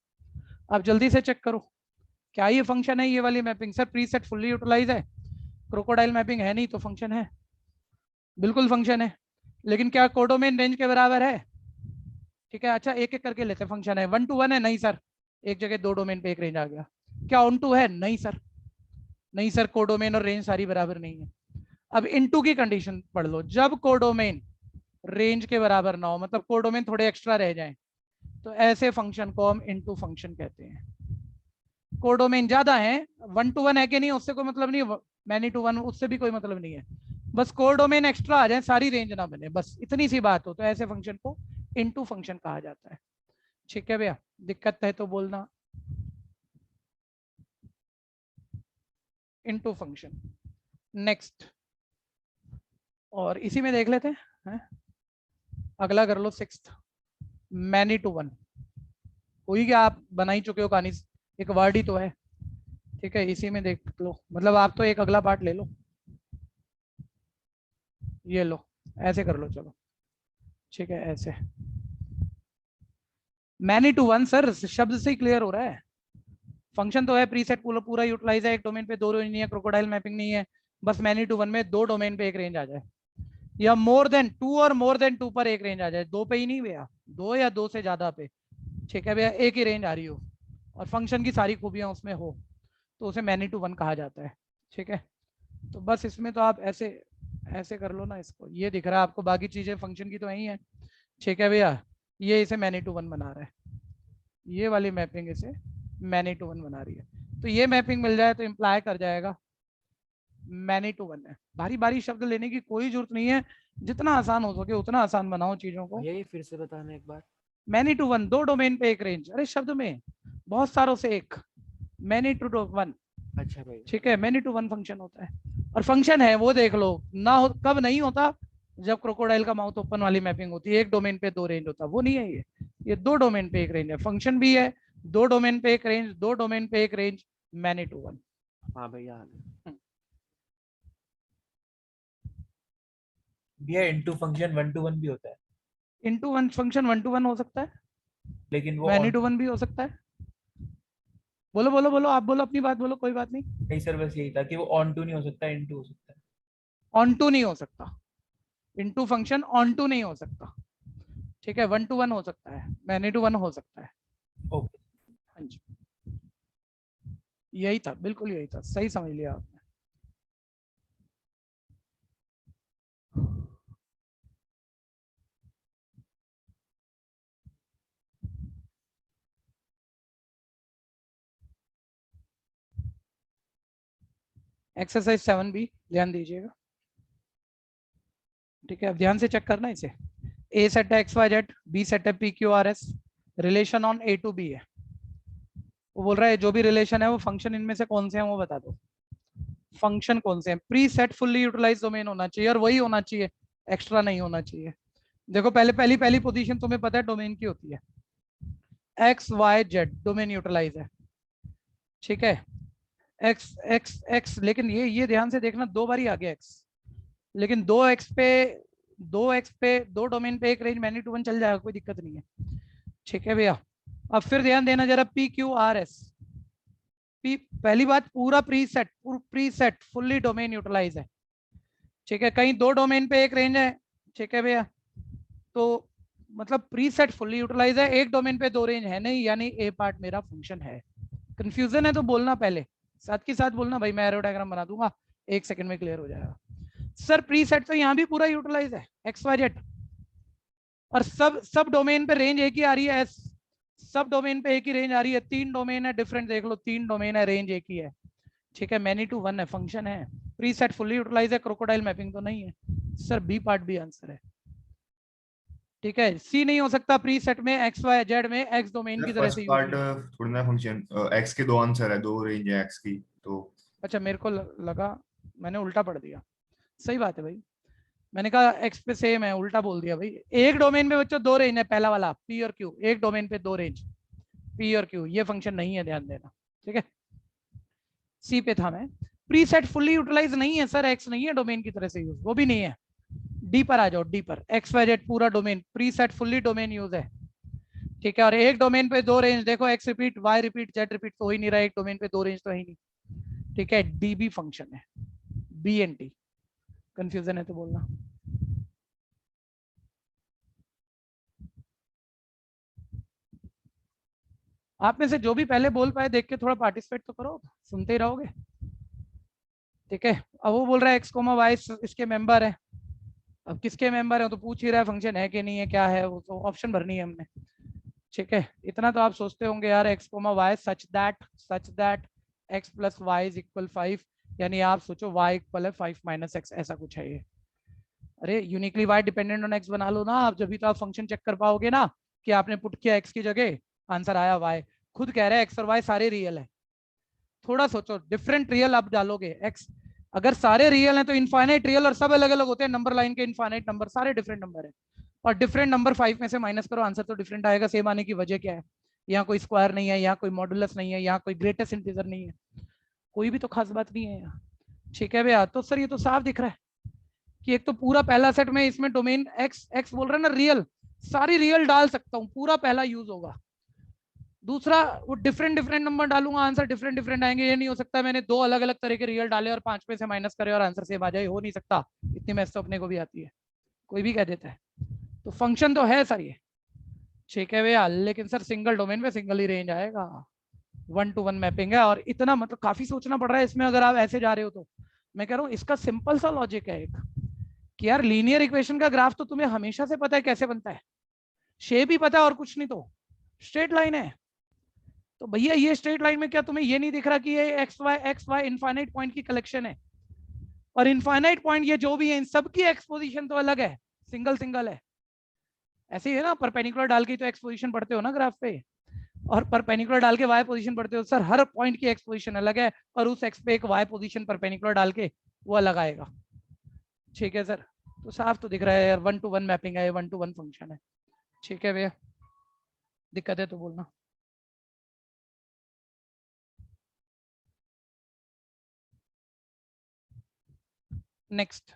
अब जल्दी से चेक करो क्या ये फंक्शन है, ये वाली mapping. Sir preset fully utilise है, क्रोकोडाइल मैपिंग है नहीं तो फंक्शन है, बिल्कुल फंक्शन है। लेकिन क्या कोडोमेन रेंज के बराबर है? ठीक है, अच्छा एक एक करके लेते हैं। फंक्शन है 1 to 1 है? नहीं सर, एक जगह 2 डोमेन पे एक रेंज आ गया। क्या ऑन टू है? नहीं सर, नहीं सर, कोडोमेन और रेंज सारी बराबर नहीं है। अब इनटू की कंडीशन पढ़ लो, जब कोडोमेन रेंज के बराबर ना हो, मतलब कोडोमेन थोड़े एक्स्ट्रा रह जाएं, तो ऐसे फंक्शन को हम इनटू फंक्शन कहते हैं। कोडोमेन ज्यादा है, 1 to 1 है कि नहीं उससे कोई मतलब नहीं, मैनी टू 1 उससे भी कोई मतलब नहीं है, बस कोडोमेन एक्स्ट्रा आ जाए, सारी रेंज ना बने, बस इतनी सी बात हो, तो ऐसे फंक्शन को इनटू फंक्शन कहा जाता है। ठीक है भैया, दिक्कत है तो बोलना। इनटू फंक्शन नेक्स्ट, और इसी में देख लेते हैं, अगला कर लो 6th, मैनी टू 1। हुई क्या, आप बना ही चुके हो कहानी, एक वर्ड ही तो है। ठीक है, इसी में देख लो, मतलब आप तो एक अगला पार्ट ले लो, ये लो, ऐसे कर लो, चलो ठीक है। ऐसे मैनी टू 1 सर शब्द से ही क्लियर हो रहा है, फंक्शन तो है प्रीसेट पूरा यूटिलाइज है, एक डोमेन पे 2 रेंज नहीं है, क्रोकोडाइल मैपिंग नहीं है, बस मैनी टू 1 में 2 डोमेन पे एक रेंज आ जाए, या मोर देन 2 और मोर देन 2 पर एक रेंज आ जाए, 2 पे ही नहीं भैया, 2 या 2 से ज्यादा पे, ठीक है भैया, एक ही रेंज आ रही हो और फंक्शन की सारी खूबियां उसमें हो, तो उसे मैनी टू 1 कहा जाता है। ठीक है, तो बस इसमें तो आप ऐसे ऐसे कर लो ना इसको, ये दिख रहा है आपको, बाकी चीजें फंक्शन की तो यही है। ठीक है भैया, ये इसे मैनी टू 1 बना रहा है, ये वाली मैपिंग इसे मैनी टू 1 बना रही है, तो ये मैपिंग मिल जाए तो इम्प्लाई कर जाएगा मैनी टू 1 है। बारी बारी शब्द लेने की कोई जरूरत नहीं है, जितना आसान हो सके उतना आसान बनाओ चीजों को। यही फिर से बताना एक बार। मैनी टू 1, 2 डोमेन पे एक रेंज, अरे शब्द में बहुत सारों से एक, मैनी टू 1। अच्छा भाई, ठीक है, मैनी टू 1 फंक्शन होता है, और फंक्शन है वो देख लो ना हो, कब नहीं होता, जब क्रोकोडाइल का माउथ ओपन वाली मैपिंग होती है, एक डोमेन पे 2 रेंज होता है, वो नहीं है ये 2 डोमेन पे एक रेंज है, फंक्शन भी है, 2 डोमेन पे एक रेंज, 2 डोमेन पे एक रेंज, मैनी टू 1। हाँ भैया, भैया इनटू फंक्शन 1 to 1 भी होता है, इनटू 1 फंक्शन 1 to 1 हो सकता है, लेकिन वो मैनी टू 1 भी हो सकता है। बोलो बोलो बोलो, आप बोलो अपनी बात बोलो, कोई बात नहीं। नहीं सर, बस यही था कि वो ऑन टू नहीं हो सकता, इनटू हो सकता है। ऑन टू नहीं हो सकता, इनटू फंक्शन ऑन टू नहीं हो सकता। ठीक है, 1 to 1 हो सकता है, मैनी टू 1 हो सकता है। ओके, हाँ जी, यही था, बिल्कुल यही था, सही समझ लिया आपने। एक्सरसाइज 7 भी ध्यान दीजिएगा। ठीक है, अब ध्यान से चेक करना इसे। ए सेट है XYZ, बी सेट है PQRS, relation on A to B है। वो बोल रहा है जो भी रिलेशन है वो फंक्शन इनमें से कौन से हैं वो बता दो। फंक्शन कौन से हैं? Preset fully utilise domain होना चाहिए, और वही होना चाहिए, एक्स्ट्रा नहीं होना चाहिए। देखो पहली पोजीशन तुम्हें पता है डोमेन की होती है, XYZ डोमेन यूटिलाइज है। ठीक है, एक्स एक्स एक्स, लेकिन ये ध्यान से देखना, 2 बार ही आ गया एक्स, लेकिन 2x पे 2 डोमेन पे एक रेंज मैनी टू 1 चल जाएगा, कोई दिक्कत नहीं है। ठीक है भैया, अब फिर ध्यान देना जरा, PQRS, पहली बात पूरा प्रीसेट फुल्ली डोमेन यूटिलाइज है। ठीक है, कहीं 2 डोमेन पे एक रेंज है, ठीक है भैया, तो मतलब प्रीसेट फुल्ली यूटिलाइज है, एक डोमेन पे 2 रेंज है नहीं, यानी ए पार्ट मेरा फंक्शन है। कंफ्यूजन है तो बोलना, पहले साथ के साथ बोलना भाई, मैं एरो डायग्राम बना दूंगा, 1 सेकंड में क्लियर हो जाएगा। सर प्रीसेट तो यहाँ भी पूरा यूटिलाइज है XYZ, और सब डोमेन पे रेंज एक ही आ रही है, सब डोमेन पे एक ही रेंज आ रही है, 3 डोमेन है डिफरेंट, देख लो 3 डोमेन है, रेंज एक ही है। ठीक है, मैनी टू 1 है, फंक्शन है, प्रीसेट फुल्ली यूटिलाइज है, क्रोकोडाइल मैपिंग तो नहीं है। सर बी पार्ट भी आंसर है। ठीक है, सी नहीं हो सकता प्रीसेट में, XYZ में एक्स डोमेन की तरह फर्स्ट से यूज पार्ट नहीं। थोड़ी ना फंक्शन, x के 2 आंसर है, 2 रेंज है x की, तो अच्छा, मेरे को लगा मैंने उल्टा पढ़ दिया, सही बात है भाई, मैंने कहा एक्स पे सेम है, उल्टा बोल दिया भाई। एक डोमेन पे बच्चों 2 रेंज है, पहला वाला P और Q, एक डोमेन पे 2 रेंज P और Q, ये फंक्शन नहीं है, ध्यान देना। ठीक है, सी पे था मैं। प्रीसेट फुल्ली यूटिलाइज नहीं है सर, एक्स नहीं है डोमेन की तरह से यूज, वो भी नहीं है। डी पर आ जाओ, डी पर एक्स वाई जेड पूरा domain pre set fully domain use है, ठीक है। और एक डोमेन पे दो रेंज, देखो X repeat Y repeat Z repeat तो हो ही नहीं रहा, एक डोमेन पे दो रेंज तो है ही नहीं, ठीक है। डीबी फंक्शन है, बी एन टी, कंफ्यूजन है तो बोलना। आप में से जो भी पहले बोल पाए देख के थोड़ा पार्टिसिपेट तो करो, सुनते ही रहोगे, ठीक है। अब वो बोल रहा है एक्स कोमा वाई इसके मेंबर है, अब किसके मेंबर है तो पूछ ही रहा है फंक्शन है कि नहीं है, क्या है वो, तो ऑप्शन भरनी है हमने, ठीक है। इतना तो आप सोचते होंगे यार, X comma Y such that X plus Y is equal 5, यानी आप सोचो वाई इक्वल है 5 माइनस एक्स, ऐसा कुछ है ये। अरे uniquely Y dependent on X बना लो ना आप, जब भी तो आप फंक्शन चेक कर पाओगे ना कि आपने पुट किया एक्स की जगह, आंसर आया वाई, खुद कह रहे हैं एक्स और वाई सारे रियल है। थोड़ा सोचो, डिफरेंट रियल आप डालोगे, एक्स अगर सारे रियल हैं तो इनफाइनाइट रियल और सब अलग अलग होते हैं, नंबर लाइन के इनफाइनाइट नंबर सारे डिफरेंट नंबर है, और डिफरेंट नंबर 5 में से माइनस करो, आंसर तो डिफरेंट आएगा। सेम आने की वजह क्या है? यहाँ कोई स्क्वायर नहीं है, यहाँ कोई मॉडुलस नहीं है, यहाँ कोई ग्रेटेस्ट इंटीजर नहीं है, कोई भी तो खास बात नहीं है यहाँ, ठीक है भैया। तो सर ये तो साफ दिख रहा है कि एक तो पूरा पहला सेट में इसमें डोमेन एक्स बोल रहा है ना रियल, सारी रियल डाल सकता हूँ, पूरा पहला यूज होगा। दूसरा वो डिफरेंट नंबर डालूंगा, आंसर डिफरेंट आएंगे। ये नहीं हो सकता मैंने दो अलग अलग तरह के रियल डाले और 5 में से माइनस करे और आंसर सेम आ जाए, हो नहीं सकता, इतनी मैथ्स तो अपने को भी आती है, कोई भी कह देता है। तो फंक्शन तो है सर ये, ठीक है भैया, लेकिन सर सिंगल डोमेन में सिंगल ही रेंज आएगा, 1 to 1 मैपिंग है, और इतना मतलब काफी सोचना पड़ रहा है इसमें अगर आप ऐसे जा रहे हो तो। मैं कह रहा हूँ इसका सिंपल सा लॉजिक है एक, कि यार लीनियर इक्वेशन का ग्राफ तो तुम्हें हमेशा से पता है कैसे बनता है, शेप ही पता है और कुछ नहीं, तो स्ट्रेट लाइन है। तो भैया ये स्ट्रेट लाइन में क्या तुम्हें ये नहीं दिख रहा कि ये एक्स वाई इनफाइनाइट पॉइंट की कलेक्शन है, और इनफाइनाइट पॉइंट ये जो भी है इन सबकी एक्सपोजिशन तो अलग है, सिंगल है। ऐसे ही है ना, परपेंडिकुलर डाल के तो एक्सपोजिशन पढ़ते हो ना ग्राफ पे, और परपेंडिकुलर डाल के वाई पोजीशन पढ़ते हो सर, हर पॉइंट की एक्सपोजिशन अलग है, और उस एक्स पे एक वाई पोजीशन परपेंडिकुलर डाल के वो अलग आएगा, ठीक है सर। तो साफ तो दिख रहा है यार, 1 to 1 मैपिंग है, 1 to 1 फंक्शन है, ठीक है भैया। दिक्कत है तो बोलना। नेक्स्ट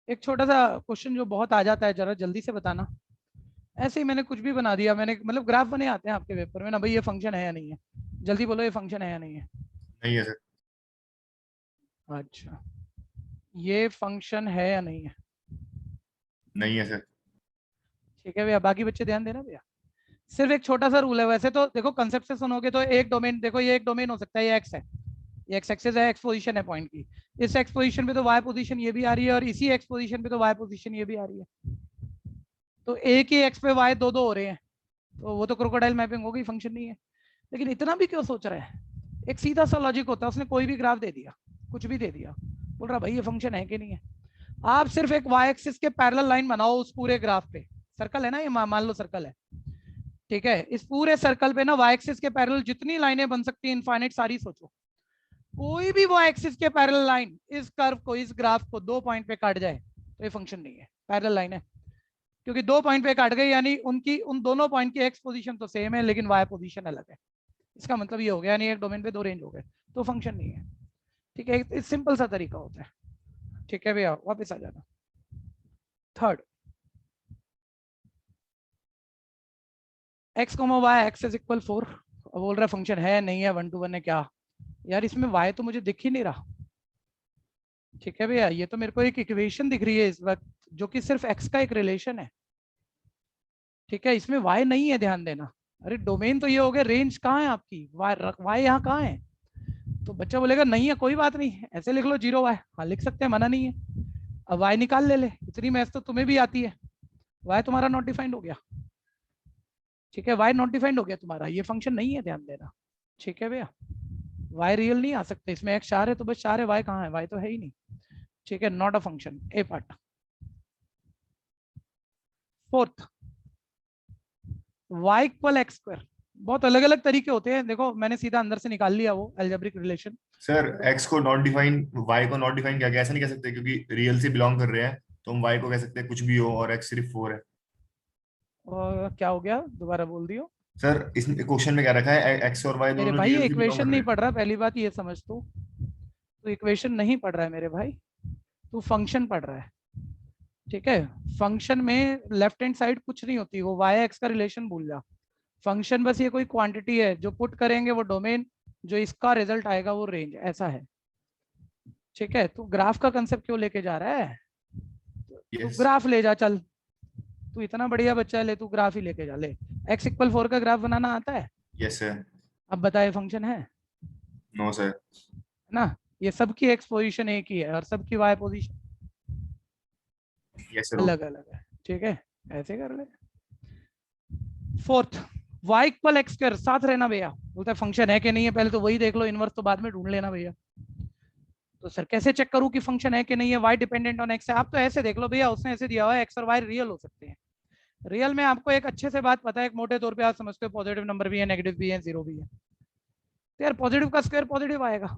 एक छोटा सा क्वेश्चन जो बहुत आ जाता है, जरा जल्दी से बताना। ऐसे ही मैंने कुछ भी बना दिया, मैंने मतलब ग्राफ बने आते हैं आपके पेपर में ना, भाई ये फंक्शन है या नहीं है, जल्दी बोलो ये फंक्शन है या नहीं है। नहीं है सर। अच्छा, ये फंक्शन है या नहीं है? नहीं है सर। ठीक है भैया, बाकी बच्चे ध्यान देना भैया, सिर्फ एक छोटा सा रूल है। वैसे तो देखो कंसेप्ट से सुनोगे तो एक डोमेन, देखो ये एक डोमेन हो सकता है, ये एक्स है, ये एक्स एक्सिस है, एक्स पोजीशन है पॉइंट की, इस एक्स पोजीशन पे तो वाई पोजीशन ये भी आ रही है, और इसी एक्स पोजीशन पे तो वाई पोजीशन ये भी आ रही है, तो एक ही एक्स पे वाई दो हो रहे हैं, तो वो तो क्रोकोडाइल मैपिंग हो गई, फंक्शन नहीं है। लेकिन इतना भी क्यों सोच रहा है, एक सीधा सा लॉजिक होता है, उसने कोई भी ग्राफ दे दिया, कुछ भी दे दिया, बोल रहा भाई ये फंक्शन है कि नहीं है। आप सिर्फ एक वाई एक्सिस के पैरेलल लाइन बनाओ उस पूरे ग्राफ पे, सर्कल है ना ये, मान लो सर्कल है, ठीक है। इस पूरे सर्कल पे ना वाई एक्सिस के पैरेलल जितनी लाइनें बन सकती है इनफाइनाइट सारी सोचो, कोई भी वाई एक्सिस के पैरेलल लाइन इस कर्व को, इस ग्राफ को 2 पॉइंट पे काट जाए तो ये फंक्शन नहीं है, पैरेलल लाइन है, क्योंकि 2 पॉइंट पे काट गई यानी उनकी उन दोनों पॉइंट की एक्स पोजीशन तो सेम है लेकिन वाई पोजीशन अलग है, इसका मतलब ये हो गया, यानी एक डोमेन पे दो रेंज हो गए, तो फंक्शन नहीं है, ठीक है। एक सिंपल सा तरीका होता है, ठीक है भैया। वापस आ जाना। Third, X comma Y X is equal 4, बोल रहा है फंक्शन है नहीं है, 1 to 1 है, क्या यार इसमें वाई तो मुझे दिख ही नहीं रहा, ठीक है भैया। ये तो मेरे को एक इक्वेशन दिख रही है इस वक्त जो कि सिर्फ एक्स का एक रिलेशन है, ठीक है, इसमें वाई नहीं है, ध्यान देना। अरे डोमेन तो ये हो गया, रेंज कहाँ है आपकी, वाई यहाँ कहाँ है? तो बच्चा बोलेगा नहीं है, कोई बात नहीं, ऐसे लिख लो 0 वाई, हाँ लिख सकते हैं, मना नहीं है। अब वाई निकाल ले, इतनी मैथ्स तो तुम्हें भी आती है, वाई तुम्हारा नॉट डिफाइंड हो गया, ठीक है, वाई नॉट डिफाइंड हो गया तुम्हारा, ये फंक्शन नहीं है, ध्यान देना, ठीक है भैया। वाई रियल नहीं आ सकते इसमें, एक्स 4 है तो बस 4 है, वाई कहाँ है, वाई तो है ही नहीं, ठीक है, not a function, A part. Fourth, y equal x square, बहुत अलग अलग तरीके होते हैं, देखो मैंने सीधा अंदर से निकाल लिया वो अलजेब्रिक रिलेशन। सर x को नॉट डिफाइन, y को नॉट डिफाइन क्या, ऐसा नहीं कह सकते क्योंकि रियल से बिलोंग कर रहे हैं, तो हम y को कह सकते हैं कुछ भी हो और x सिर्फ 4 है। और क्या हो गया, दोबारा बोल दियो। सर इस क्वेश्चन में क्या रखा है, x और y मेरे दोनों भाई रियल से बिलोंग इक्वेशन कर रहे नहीं हैं। पढ़ रहा, पहली बात ये समझ, तो इक्वेशन नहीं पढ़ रहा है मेरे भाई, तू फंक्शन पढ़ रहा है, ठीक है। फंक्शन में लेफ्ट हैंड साइड कुछ नहीं होती, वो वाई एक्स का रिलेशन भूल जा। फंक्शन बस ये कोई क्वांटिटी है, जो पुट करेंगे वो डोमेन, जो इसका रिजल्ट आएगा वो रेंज, ऐसा है, ठीक है। तू ग्राफ का कंसेप्ट क्यों लेके जा रहा है? तू यस ग्राफ ले जा, चल, तू इतना बढ़िया बच्चा है, ले तू ग्राफ ही लेके जा, ले। x इक्वल 4 का ग्राफ बनाना आता है? Yes sir. अब बताए फंक्शन है नो सर। ना? ये सबकी x पोजीशन एक ही है और सबकी y पोजीशन यस सर। अलग अलग है, ठीक है। ऐसे कर ले। Fourth, y equal x square, साथ रहना भैया। बोलता है फंक्शन है कि नहीं है, पहले तो वही देख लो, इनवर्स तो बाद में ढूंढ लेना भैया। तो सर कैसे चेक करूं कि फंक्शन है कि नहीं है? y डिपेंडेंट ऑन x है। आप तो ऐसे देख लो भैया, उसने ऐसे दिया हुआ है x और y रियल हो सकते हैं। रियल में आपको एक अच्छे से बात पता है, एक मोटे तौर पे आप समझते हो पॉजिटिव नंबर भी है, नेगेटिव भी है, जीरो भी है। तो यार पॉजिटिव का स्क्वायर पॉजिटिव आएगा,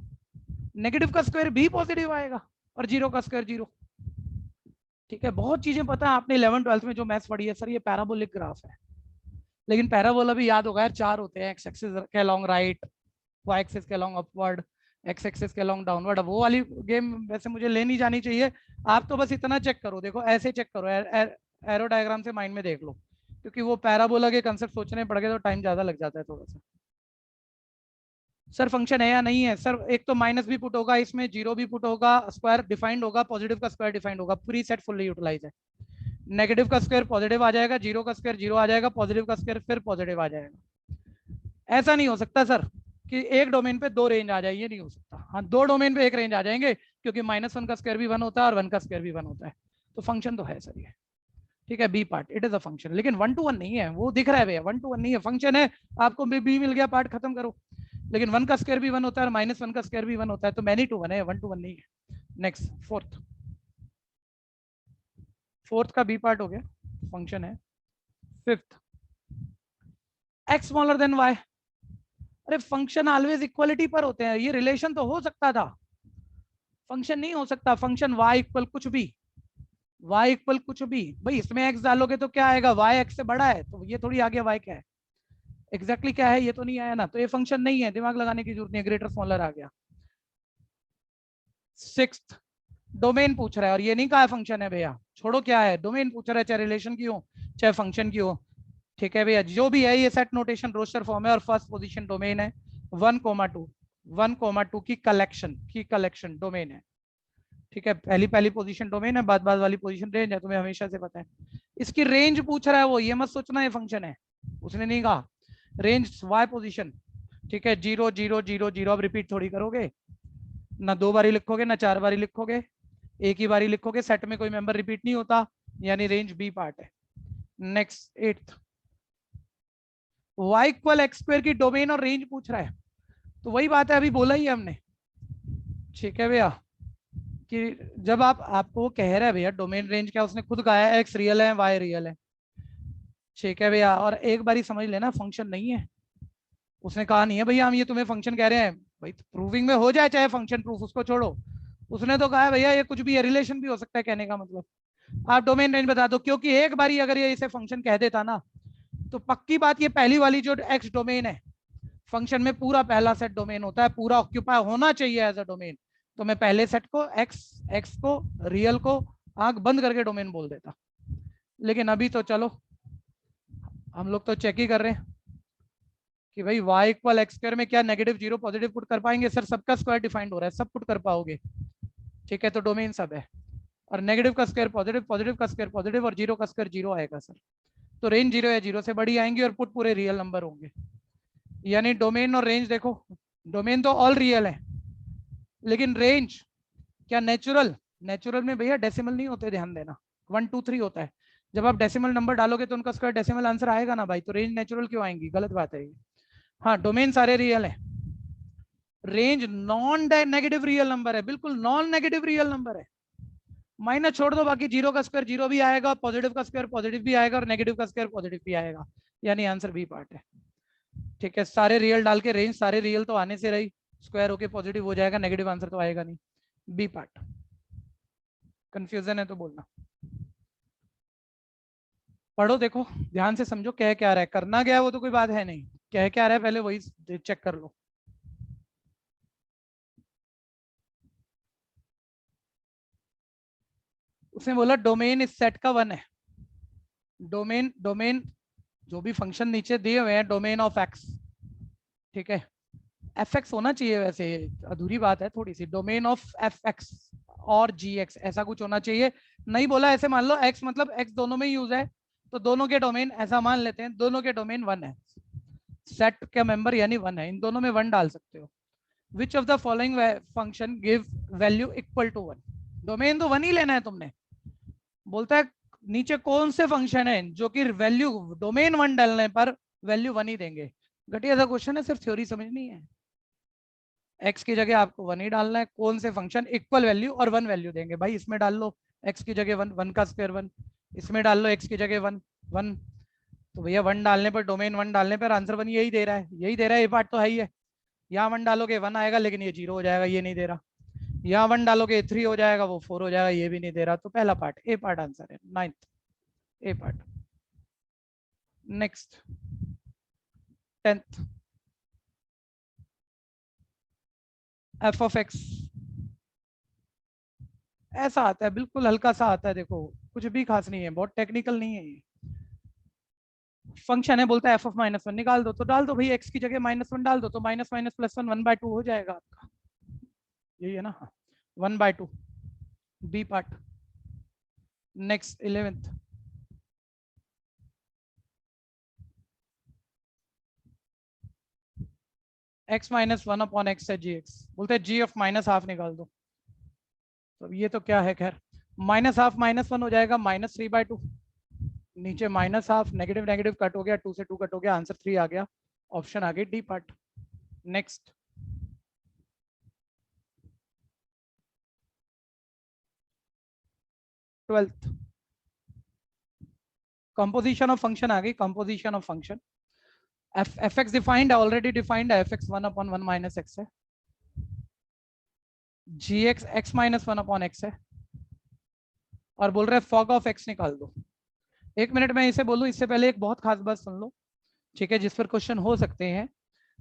नेगेटिव का स्क्वायर भी पॉजिटिव आएगा, और जीरो का स्क्वायर जीरो, ठीक है। बहुत चीजें पता है आपने 11th 12th में जो मैथ्स पढ़ी है। सर ये पैराबोलिक ग्राफ है, लेकिन पैराबोला भी याद होगा यार, चार होते हैं, एक्स एक्सिस के अलोंग राइट, वाई एक्सिस के अलोंग अपवर्ड, एक्स एक्सिस के अलोंग डाउनवर्ड। वो वाली गेम वैसे मुझे ले नहीं जानी चाहिए। आप तो बस इतना चेक करो, देखो ऐसे चेक करो, एरो डायग्राम से माइंड में देख लो, क्योंकि वो पैराबोला के कंसेप्ट सोचने पड़ गए तो टाइम ज्यादा लग जाता है थोड़ा सा। सर फंक्शन है या नहीं है? सर एक तो माइनस भी पुट होगा इसमें, जीरो भी पुट होगा, स्क्वायर डिफाइंड होगा, पॉजिटिव का स्क्वायर डिफाइंड होगा, पूरी सेट फुल्ली यूटिलाइज है। नेगेटिव का स्क्वायर पॉजिटिव आ जाएगा, जीरो का स्क्वायर जीरो आ जाएगा, पॉजिटिव का स्क्वायर फिर पॉजिटिव आ जाएगा। ऐसा नहीं हो सकता सर कि एक डोमेन पे दो रेंज आ जाए, ये नहीं हो सकता। हाँ, दो डोमेन पे एक रेंज आ जाएंगे, क्योंकि -1 का स्क्वायर भी 1 होता है और 1 का स्क्वायर भी 1 होता है। तो फंक्शन तो है सर ये, ठीक है, B part, it is a function, लेकिन 1 to 1 नहीं है। वो दिख रहा है भैया, 1 to 1 नहीं है, फंक्शन है। आपको बी मिल गया, पार्ट खत्म करो। लेकिन 1 का स्क्वायर भी 1 होता है और -1 का स्क्वायर भी 1 होता है, तो मैनी टू 1 है, 1 to 1 नहीं है। नेक्स्ट, फोर्थ का बी पार्ट हो गया, फंक्शन है। Fifth, X smaller than Y. अरे फंक्शन ऑलवेज इक्वलिटी पर होते हैं, ये रिलेशन तो हो सकता था, फंक्शन नहीं हो सकता। फंक्शन y इक्वल कुछ भी, y इक्वल कुछ भी, भाई इसमें x डालोगे तो क्या आएगा? y x से बड़ा है, तो ये थोड़ी आ गया y क्या है, एग्जैक्टली क्या है, ये तो नहीं आया ना, तो ये फंक्शन नहीं है, दिमाग लगाने की जरूरत नहीं है, ग्रेटर स्मॉलर आ गया। सिक्स्थ, डोमेन पूछ रहा है और ये नहीं कहा फंक्शन है भैया, छोड़ो क्या है, डोमेन पूछ रहा है, चाहे रिलेशन की हो चाहे फंक्शन की हो, ठीक है भैया। जो भी है ये सेट नोटेशन रोस्टर फॉर्म है और फर्स्ट पोजीशन डोमेन है, 1,2 1,2 की कलेक्शन डोमेन है, ठीक है। पहली पोजीशन डोमेन है, बाद वाली पोजीशन रेंज है, तुम्हें हमेशा से पता है। इसकी रेंज पूछ रहा है वो, ये मत सोचना ये फंक्शन है, उसने नहीं कहा। रेंज वाई पोजीशन, ठीक है, 0 0 0 0। अब रिपीट थोड़ी करोगे ना, 2 बारी लिखोगे ना 4 बारी लिखोगे, एक ही बारी लिखोगे। सेट में कोई मेंबर रिपीट नहीं होता, यानी रेंज बी पार्ट है। Next, 8th, y equal x square की डोमेन और रेंज पूछ रहा है, तो वही बात है, अभी बोला ही हमने, ठीक है भैया, कि जब आपको कह रहा है भैया डोमेन रेंज क्या, उसने खुद कहा है x रियल है y रियल है, ठीक है भैया। और एक बारी समझ लेना, फंक्शन नहीं है, उसने कहा नहीं है भैया हम ये तुम्हें फंक्शन कह रहे हैं, भाई प्रूविंग में हो जाए चाहे फंक्शन प्रूफ, उसको छोड़ो। उसने तो कहा है भैया ये कुछ भी है, रिलेशन भी हो सकता है, कहने का मतलब आप डोमेन रेंज बता दो, क्योंकि एक बारी अगर ये इसे फंक्शन कह देता ना, तो पक्की बात ये पहली वाली जो एक्स डोमेन है, फंक्शन में पूरा पहला सेट डोमेन होता है, पूरा ऑक्यूपाई होना चाहिए एज अ डोमेन, तो मैं पहले सेट को एक्स को रियल को आंख बंद करके डोमेन बोल देता। लेकिन अभी तो चलो हम लोग तो चेक ही कर रहे हैं कि भाई y इक्वल एक्स स्क्वायर में क्या नेगेटिव जीरो पॉजिटिव पुट कर पाएंगे? सर सबका स्क्वायर डिफाइंड हो रहा है, सब पुट कर पाओगे, ठीक है, तो डोमेन सब है। और नेगेटिव का स्क्वायर पॉजिटिव, पॉजिटिव का स्क्वायर पॉजिटिव, और जीरो का स्क्वायर जीरो आएगा सर, तो रेंज जीरो या जीरो से बड़ी आएंगी और पुट पूरे रियल नंबर होंगे। यानी डोमेन और रेंज देखो, डोमेन तो ऑल रियल है, लेकिन रेंज क्या नेचुरल में भैया डेसिमल नहीं होते, ध्यान देना, 1 2 3 होता है। जब आप डेसिमल नंबर डालोगे तो उनका स्क्वायर डेसिमल आंसर आएगा ना भाई, तो रेंज नेचुरल क्यों आएंगी? गलत बात है ये। हाँ, डोमेन सारे रियल है, range non negative real number है, बिल्कुल नॉन नेगेटिव रियल नंबर है। माइनस छोड़ दो, बाकी जीरो का स्क्वायर जीरो भी आएगा, पॉजिटिव का स्क्वायर पॉजिटिव भी आएगा, और नेगेटिव का स्क्वायर पॉजिटिव भी आएगा, यानी आंसर बी पार्ट है, ठीक है। सारे रियल डाल के रेंज सारे रियल तो आने से रही, स्क्वायर होके पॉजिटिव हो जाएगा, नेगेटिव आंसर तो आएगा नहीं, बी पार्ट। कंफ्यूजन है तो बोलना, पढ़ो देखो ध्यान से समझो कह क्या रहा है, करना क्या है वो तो कोई बात है नहीं, कह क्या रहा है पहले वही चेक कर लो। उसने बोला डोमेन इस सेट का 1 है। डोमेन डोमेन जो भी फंक्शन नीचे दिए हुए हैं, डोमेन ऑफ एक्स, ठीक है, एफ एक्स होना चाहिए, वैसे अधूरी बात है थोड़ी सी, डोमेन ऑफ एफ एक्स और जी एक्स ऐसा कुछ होना चाहिए। नहीं बोला, ऐसे मान लो एक्स मतलब एक्स दोनों में यूज है, तो दोनों के डोमेन ऐसा मान लेते हैं, दोनों के डोमेन 1 है, सेट का मेंबर यानी 1 है, इन दोनों में 1 डाल सकते हो। Which of the following function give value equal to 1, domain तो 1 ही लेना है तुमने। बोलता है नीचे कौन से फंक्शन है जो कि वैल्यू डोमेन 1 डालने पर वैल्यू 1 ही देंगे। घटिया सा क्वेश्चन है, सिर्फ थ्योरी समझनी है। एक्स की जगह आपको 1 ही डालना है, कौन से फंक्शन इक्वल वैल्यू और 1 वैल्यू देंगे। भाई इसमें डाल लो एक्स की जगह 1, 1 का स्क्वायर 1, इसमें डाल लो एक्स की जगह 1, 1, तो भैया 1 डालने पर, डोमेन 1 डालने पर आंसर 1 यही दे रहा है, यही दे रहा है, ये पार्ट तो है ही है। यहाँ 1 डालोगे 1 आएगा, लेकिन ये 0 हो जाएगा, ये नहीं दे रहा। यहाँ 1 डालोगे 3 हो जाएगा, वो 4 हो जाएगा, ये भी नहीं दे रहा। तो पहला पार्ट ए पार्ट आंसर है, 9th A part. Next 10th, F of X ऐसा आता है, बिल्कुल हल्का सा आता है, देखो कुछ भी खास नहीं है, बहुत टेक्निकल नहीं है ये। फंक्शन है, बोलता है एफ ऑफ -1 निकाल दो, तो डाल दो भाई एक्स की जगह -1 डाल दो, तो माइनस माइनस प्लस 1, 1/2 हो जाएगा आपका, यही है ना, 1/2 B part. Next 11th, x -1 upon X है जी एक्स, बोलते हैं जी ऑफ -1/2 निकाल दो। तो ये तो क्या है, खैर -1/2 -1 हो जाएगा -3/2, नीचे -1/2, नेगेटिव नेगेटिव कट हो गया, 2 से 2 कट हो गया, आंसर 3 आ गया, ऑप्शन आ गई D part. Next 12th, composition of function आ गई, composition of function. F X defined है, ऑलरेडी डिफाइंड है, एफ एक्स 1/1 माइनस एक्स है, G X X -1 upon X है, और बोल रहे फॉग ऑफ एक्स निकाल दो। 1 मिनट में इसे बोलूं, इससे पहले एक बहुत खास बात सुन लो, ठीक है, जिस पर क्वेश्चन हो सकते हैं,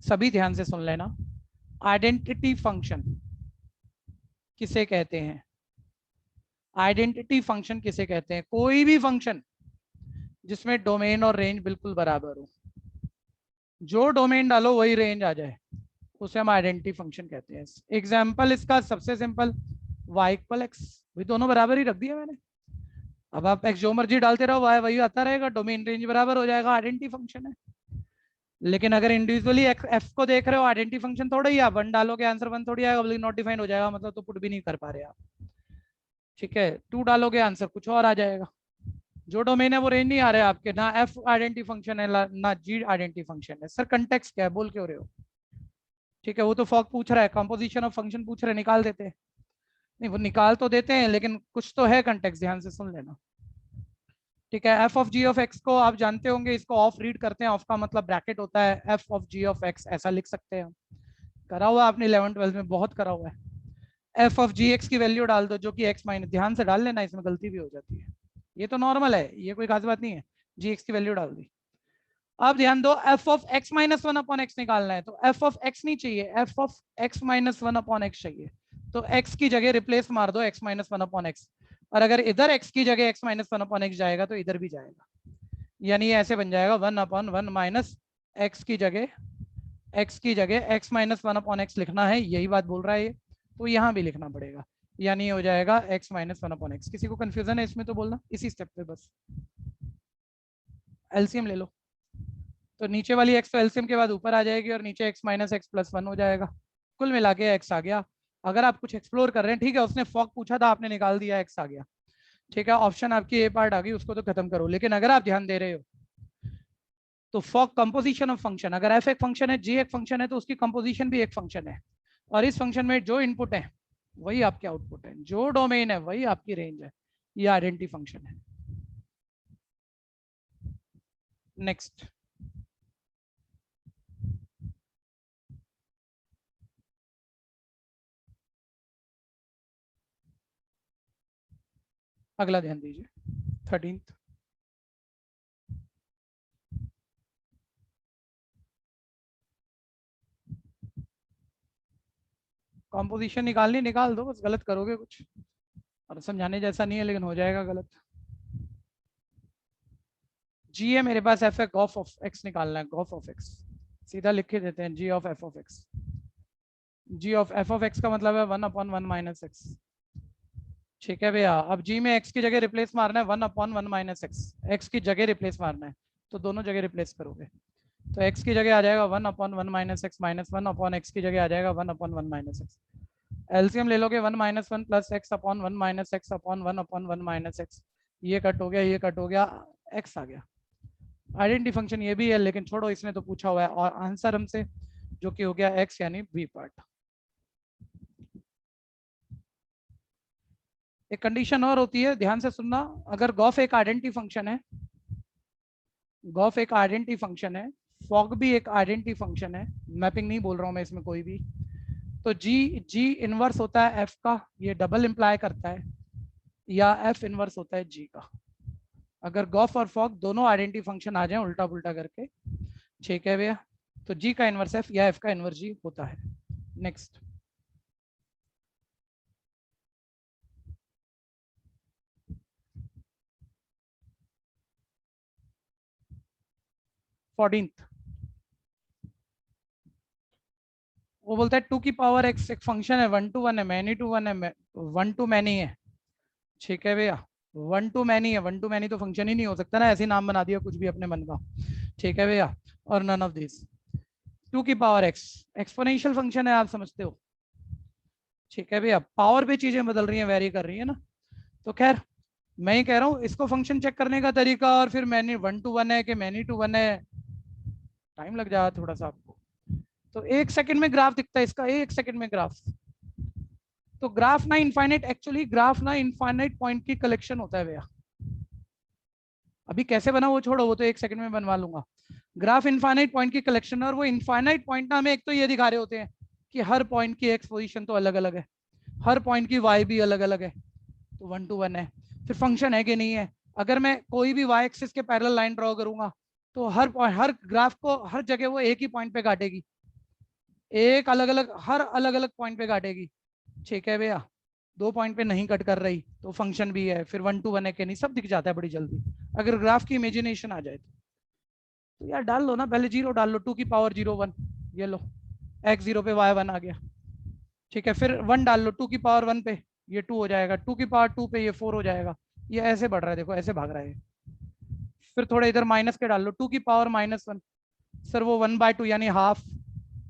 सभी ध्यान से सुन लेना। आइडेंटिटी फंक्शन किसे कहते हैं? आइडेंटिटी फंक्शन किसे कहते हैं? कोई भी फंक्शन जिसमें डोमेन और रेंज बिल्कुल बराबर हो, जो डोमेन डालो वही रेंज आ जाए, उसे हम आइडेंटिटी फंक्शन कहते हैं। एग्जाम्पल इसका सबसे सिंपल, y इक्वल एक्स, वही दोनों बराबर ही रख दिया मैंने। अब आप एक्स जो मर्जी डालते रहो, y वही आता रहेगा, डोमेन रेंज बराबर हो जाएगा, आइडेंटिटी फंक्शन है। लेकिन अगर इंडिविजुअली एफ को देख रहे हो, आइडेंटिटी फंक्शन थोड़ा ही, आप 1 डालोगे आंसर 1 थोड़ी आएगा, बल्कि नॉट डिफाइंड हो जाएगा, मतलब तो पुट भी नहीं कर पा रहे आप, ठीक है। 2 डालोगे आंसर कुछ और आ जाएगा, जो डोमेन है वो रेंज नहीं आ रहा है आपके, ना एफ आइडेंटिटी फंक्शन है ना जी आइडेंटिटी फंक्शन है। सर कंटेक्स्ट क्या है, बोल क्यों रहे हो? ठीक है, वो तो फॉग पूछ रहा है, कंपोजिशन ऑफ फंक्शन पूछ रहे हैं, निकाल देते हैं। नहीं वो निकाल तो देते हैं, लेकिन कुछ तो है कंटेक्स्ट, ध्यान से सुन लेना, ठीक है। F of G of X को आप जानते होंगे, इसको ऑफ रीड करते हैं, ऑफ का मतलब ब्रैकेट होता है, F of G of X ऐसा लिख सकते हैं, करा हुआ आपने 11th-12th में, बहुत करा हुआ है। एफ ऑफ जी एक्स की वैल्यू डाल दो, जो कि एक्स माइनस, ध्यान से डाल लेना, इसमें गलती भी हो जाती है, ये तो नॉर्मल है, ये कोई खास बात नहीं है। जी एक्स की वैल्यू डाल दी। अब ध्यान दो, F of x -1 upon x निकालना है, तो एफ ऑफ एक्स नहीं चाहिए, F of x -1 upon x चाहिए, तो एक्स की जगह रिप्लेस मार दो एक्स -1 अपॉन एक्स, और अगर इधर एक्स की जगह एक्स -1 अपॉन एक्स जाएगा तो इधर भी जाएगा, यानी ये ऐसे बन जाएगा 1/1 माइनस एक्स की जगह एक्स -1 अपॉन एक्स लिखना है, यही बात बोल रहा है ये, तो यहाँ भी लिखना पड़ेगा, यानी हो जाएगा एक्स -1 अपॉन एक्स। किसी को कंफ्यूजन है इसमें तो बोलना, इसी स्टेप पे बस एलसीएम ले लो, तो नीचे वाली एक्स तो एलसीएम के बाद ऊपर आ जाएगी, और नीचे एक्स -x + 1 हो जाएगा, कुल मिला के एक्स आ गया। अगर आप कुछ एक्सप्लोर कर रहे हैं, ठीक है, उसने फॉग पूछा था, आपने निकाल दिया, एक्स आ गया, ठीक है, ऑप्शन आपकी ए पार्ट आ गई, उसको तो खत्म करो। लेकिन अगर आप ध्यान दे रहे हो तो फॉग कंपोजिशन ऑफ फंक्शन, अगर एफ एक फंक्शन है, जी एक फंक्शन है, तो उसकी कंपोजिशन भी एक फंक्शन है, और इस फंक्शन में जो इनपुट है वही आपके आउटपुट है, जो डोमेन है वही आपकी रेंज है, ये आइडेंटिटी फंक्शन है। नेक्स्ट अगला ध्यान दीजिए, 13th, कंपोजिशन निकालनी, निकाल दो, बस गलत करोगे कुछ, और समझाने जैसा नहीं है लेकिन हो जाएगा गलत। जी है मेरे पास एफ ऑफ एक्स निकालना है, गॉफ ऑफ एक्स सीधा लिख के देते हैं, G of F of X. G of F of X का मतलब है 1/1 माइनस एक्स। ठीक है भैया, अब जी में एक्स की जगह रिप्लेस मारना है 1/1 माइनस एक्स, एक्स की जगह रिप्लेस मारना है तो दोनों जगह रिप्लेस करोगे तो एक्स की जगह आ जाएगा 1/1 माइनस एक्स माइनस 1/x की जगह आ जाएगा 1/1 माइनस एक्स। एलसीएम ले लोगे 1 - 1 plus x upon 1 minus x upon 1/1 minus x, ये कट हो गया, ये कट हो गया, एक्स आ गया। आइडेंटिटी फंक्शन ये भी है लेकिन छोड़ो, इसने तो पूछा हुआ है, और आंसर हमसे जो कि हो गया एक्स यानी बी पार्ट। एक कंडीशन और होती है, ध्यान से सुनना, अगर गॉफ एक आइडेंटिटी फंक्शन है, गॉफ एक आइडेंटिटी फंक्शन है, फॉग भी एक आइडेंटिटी फंक्शन है, मैपिंग नहीं बोल रहा हूं मैं इसमें कोई भी, तो जी इनवर्स होता है एफ का, ये डबल इंप्लाई करता है, या एफ इनवर्स होता है जी का। अगर गॉफ और फॉग दोनों आइडेंटिटी फंक्शन आ जाए उल्टा पुल्टा करके, ठीक है भैया, तो जी का इनवर्स एफ या एफ का इनवर्स जी होता है। नेक्स्ट, फोर्टीन्थ, वो बोलता है 2 की पावर एक्स एक फंक्शन है, 1 to 1 है, मैनी टू 1 है, 1 to मैनी है। ठीक है भैया, 1 to मैनी है, 1 to मैनी तो फंक्शन ही नहीं हो सकता ना, ऐसे नाम बना दिया कुछ भी अपने मन का। ठीक है भैया, और नन ऑफ दिस 2 की पावर एक्स एक्सपोनेंशियल फंक्शन है, आप समझते हो। ठीक है भैया, पावर पे चीजें बदल रही हैं, वेरी कर रही है ना, तो खैर मैं ही कह रहा हूँ इसको फंक्शन चेक करने का तरीका, और फिर मैनी 1 to 1 है कि मैनी टू 1 है, टाइम लग जाएगा थोड़ा सा आपको। तो 1 सेकंड में ग्राफ दिखता है इसका, 1 सेकंड में ग्राफ। तो ग्राफ ना इनफाइनाइट, एक्चुअली ग्राफ ना इनफाइनाइट पॉइंट की कलेक्शन होता है भैया। अभी कैसे बना वो छोड़ो, वो तो 1 सेकंड में बनवा लूंगा। ग्राफ इनफाइनाइट पॉइंट की कलेक्शन है, और वो इनफाइनाइट पॉइंट ना हमें एक तो ये दिखा रहे होते हैं कि हर पॉइंट की एक्स पोजीशन तो अलग अलग है, हर पॉइंट की वाई भी अलग अलग है, तो 1 to 1 है। फिर फंक्शन है कि नहीं है, अगर मैं कोई भी वाई एक्सिस के पैरेलल लाइन ड्रॉ करूंगा तो हर ग्राफ को हर जगह वो एक ही पॉइंट पे काटेगी, एक अलग अलग हर अलग अलग पॉइंट पे काटेगी। ठीक है भैया, 2 पॉइंट पे नहीं कट कर रही तो फंक्शन भी है, फिर 1 to 1 है कि नहीं, सब दिख जाता है बड़ी जल्दी अगर ग्राफ की इमेजिनेशन आ जाए तो यार डाल लो ना, पहले 0 डाल लो, 2 की पावर 0 1, ये लो x 0 पे y 1 आ गया। ठीक है, फिर 1 डाल लो 2 की पावर 1 पे, ये 2 हो जाएगा, 2 की पावर 2 पे ये 4 हो जाएगा, ये ऐसे बढ़ रहा है, देखो ऐसे भाग रहा है। फिर थोड़ा इधर माइनस के डाल लो, 2 की पावर -1, सर वो 1/2 यानी हाफ।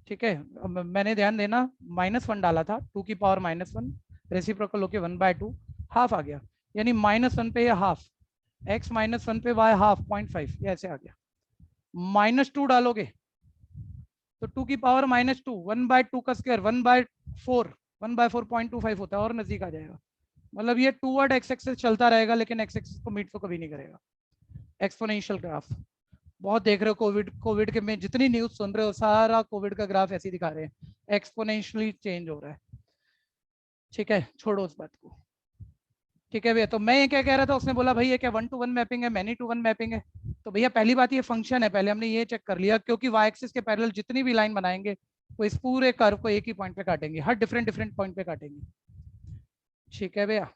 ठीक है, मैंने ध्यान देना -1 डाला था, 2 की पावर -1 रेसिप्रोकल होके 1/2 हाफ आ गया, यानी -1 पे ये हाफ, x -1 पे y हाफ 0.5, ये ऐसे आ गया। -2 डालोगे तो 2 की पावर -2, 1/2 का स्क्वायर 1/4, 1/4 0.25 होता है, और नजदीक आ जाएगा। मतलब ये टूवर्ड एक्स एक्सिस चलता रहेगा लेकिन एक्स एक्सिस को मीट तो कभी नहीं करेगा। एक्सपोनेंशियल ग्राफ बहुत देख रहे हो, कोविड के में जितनी न्यूज सुन रहे हो सारा कोविड का ग्राफ ऐसे ही दिखा रहे हैं, एक्सपोनेंशियली चेंज हो रहा है। ठीक है, छोड़ो उस बात को। ठीक है भैया, तो मैं ये क्या कह रहा था, उसने बोला भाई ये क्या 1 to 1 मैपिंग है, मैनी टू 1 मैपिंग है, तो भैया पहली बात ये फंक्शन है, पहले हमने ये चेक कर लिया, क्योंकि वाई एक्सिस के पैरेलल जितनी भी लाइन बनाएंगे वो इस पूरे कर्व को एक ही पॉइंट पे काटेंगे, हर डिफरेंट पॉइंट पे काटेंगे। ठीक है भैया,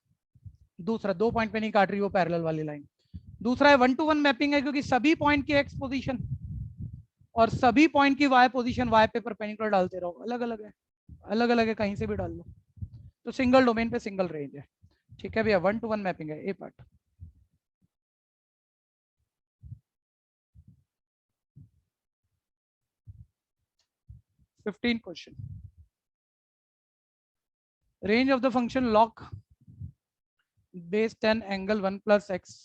दूसरा 2 पॉइंट पे नहीं काट रही वो पैरेलल वाली लाइन। दूसरा है 1 to 1 मैपिंग है, क्योंकि सभी पॉइंट की एक्स पोजीशन और सभी पॉइंट की वाई पोजीशन वाई पे परपेंडिकुलर डालते रहो, अलग अलग है, अलग अलग है, कहीं से भी डाल लो, तो सिंगल डोमेन पे सिंगल रेंज है। ठीक है भैया, 1 to 1 मैपिंग है, A part. Question, range of the function log base 10 angle 1 + x।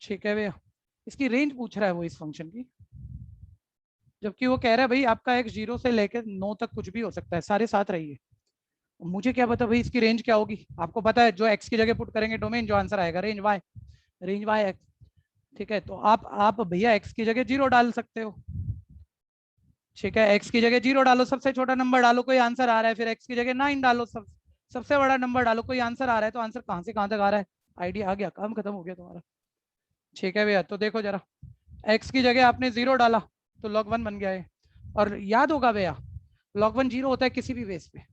ठीक है भैया, इसकी रेंज पूछ रहा है वो इस फंक्शन की, जबकि वो कह रहा है भाई आपका x 0 से लेकर 9 तक कुछ भी हो सकता है, सारे साथ रहिए। मुझे क्या पता भाई इसकी रेंज क्या होगी, आपको पता है जो x की जगह पुट करेंगे डोमेन, जो आंसर आएगा range y, range y x। ठीक है, तो आप भैया x की जगह 0 डाल सकते हो। ठीक है, x की जगह 0 डालो, सबसे छोटा नंबर डालो, कोई आंसर आ रहा है, फिर x की जगह 9 डालो, सबसे बड़ा नंबर डालो, कोई आंसर आ रहा है, तो आंसर कहाँ से कहाँ तक आ रहा है, आइडिया आ गया, काम खत्म हो गया तुम्हारा। ठीक है भैया, तो देखो जरा, x की जगह आपने 0 डाला तो log 1 बन गया है, और याद होगा भैया log 1 0 होता है किसी भी बेस पे।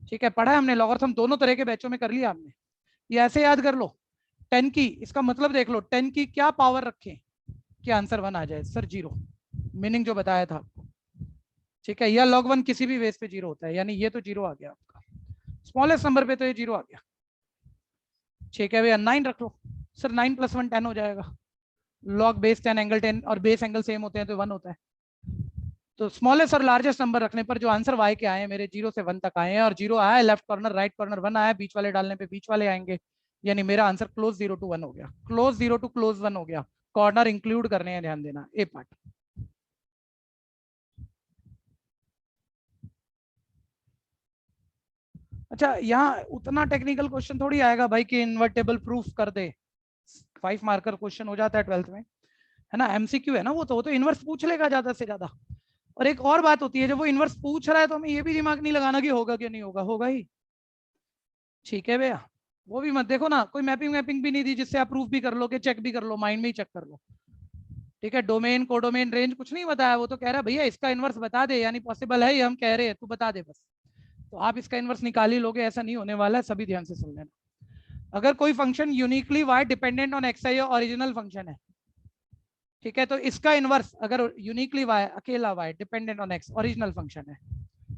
ठीक है, पढ़ा है हमने, लॉगरिथम दोनों तरह के बैचों में कर लिया हमने। ये ऐसे याद कर लो, 10 की, इसका मतलब देख लो 10 की क्या पावर रखें कि आंसर 1 आ जाए सर, 0, मीनिंग जो बताया था आपको। ठीक है, या log 1 किसी भी बेस पे 0 होता है, यानी ये तो 0 आ गया आपका, स्मॉलेस्ट नंबर पे तो ये 0 आ गया। ठीक है भैया, 9 रख लो सर, 9 + 1 10 हो जाएगा, log बेस 10 एंगल 10 और बेस एंगल सेम होते हैं तो 1 होता है। तो स्मॉलेस्ट और लार्जेस्ट नंबर रखने पर जो आंसर y के आए हैं मेरे 0 से 1 तक आए हैं, और 0 आया है लेफ्ट कॉर्नर, राइट कॉर्नर 1 आया, बीच वाले डालने पे बीच वाले आएंगे, यानी मेरा आंसर क्लोज 0 to 1 हो गया, क्लोज 0 to क्लोज 1 हो गया। कॉर्नर इंक्लूड करने हैं, ध्यान देना, ए पार्ट। अच्छा, यहाँ उतना टेक्निकल क्वेश्चन थोड़ी आएगा भाई कि इन्वर्टेबल प्रूफ कर दे, 5 मार्कर क्वेश्चन हो जाता है 12th में, है ना, एमसीक्यू है ना, वो तो इनवर्स पूछ लेगा ज्यादा से ज्यादा। और एक और बात होती है, जब वो इनवर्स पूछ रहा है तो हमें ये भी दिमाग नहीं लगाना कि होगा कि नहीं होगा, होगा ही। ठीक है भैया, वो भी मत देखो ना, कोई मैपिंग भी नहीं दी जिससे आप प्रूफ भी कर लो कि चेक भी कर लो, माइंड में ही चेक कर लो। ठीक है, डोमेन कोडोमेन रेंज कुछ नहीं बताया, वो तो कह रहा है भैया इसका इनवर्स बता दे, यानी पॉसिबल है ये हम कह रहे हैं, तू बता दे बस। तो आप इसका इनवर्स निकाल ही लोगे, ऐसा नहीं होने वाला है, सभी ध्यान से सुन लेना। अगर कोई function uniquely Y dependent on X है, ये ओरिजिनल फंक्शन है, ठीक है, तो इसका इनवर्स अगर यूनिकली वाई, अकेला Y dependent on X original function है,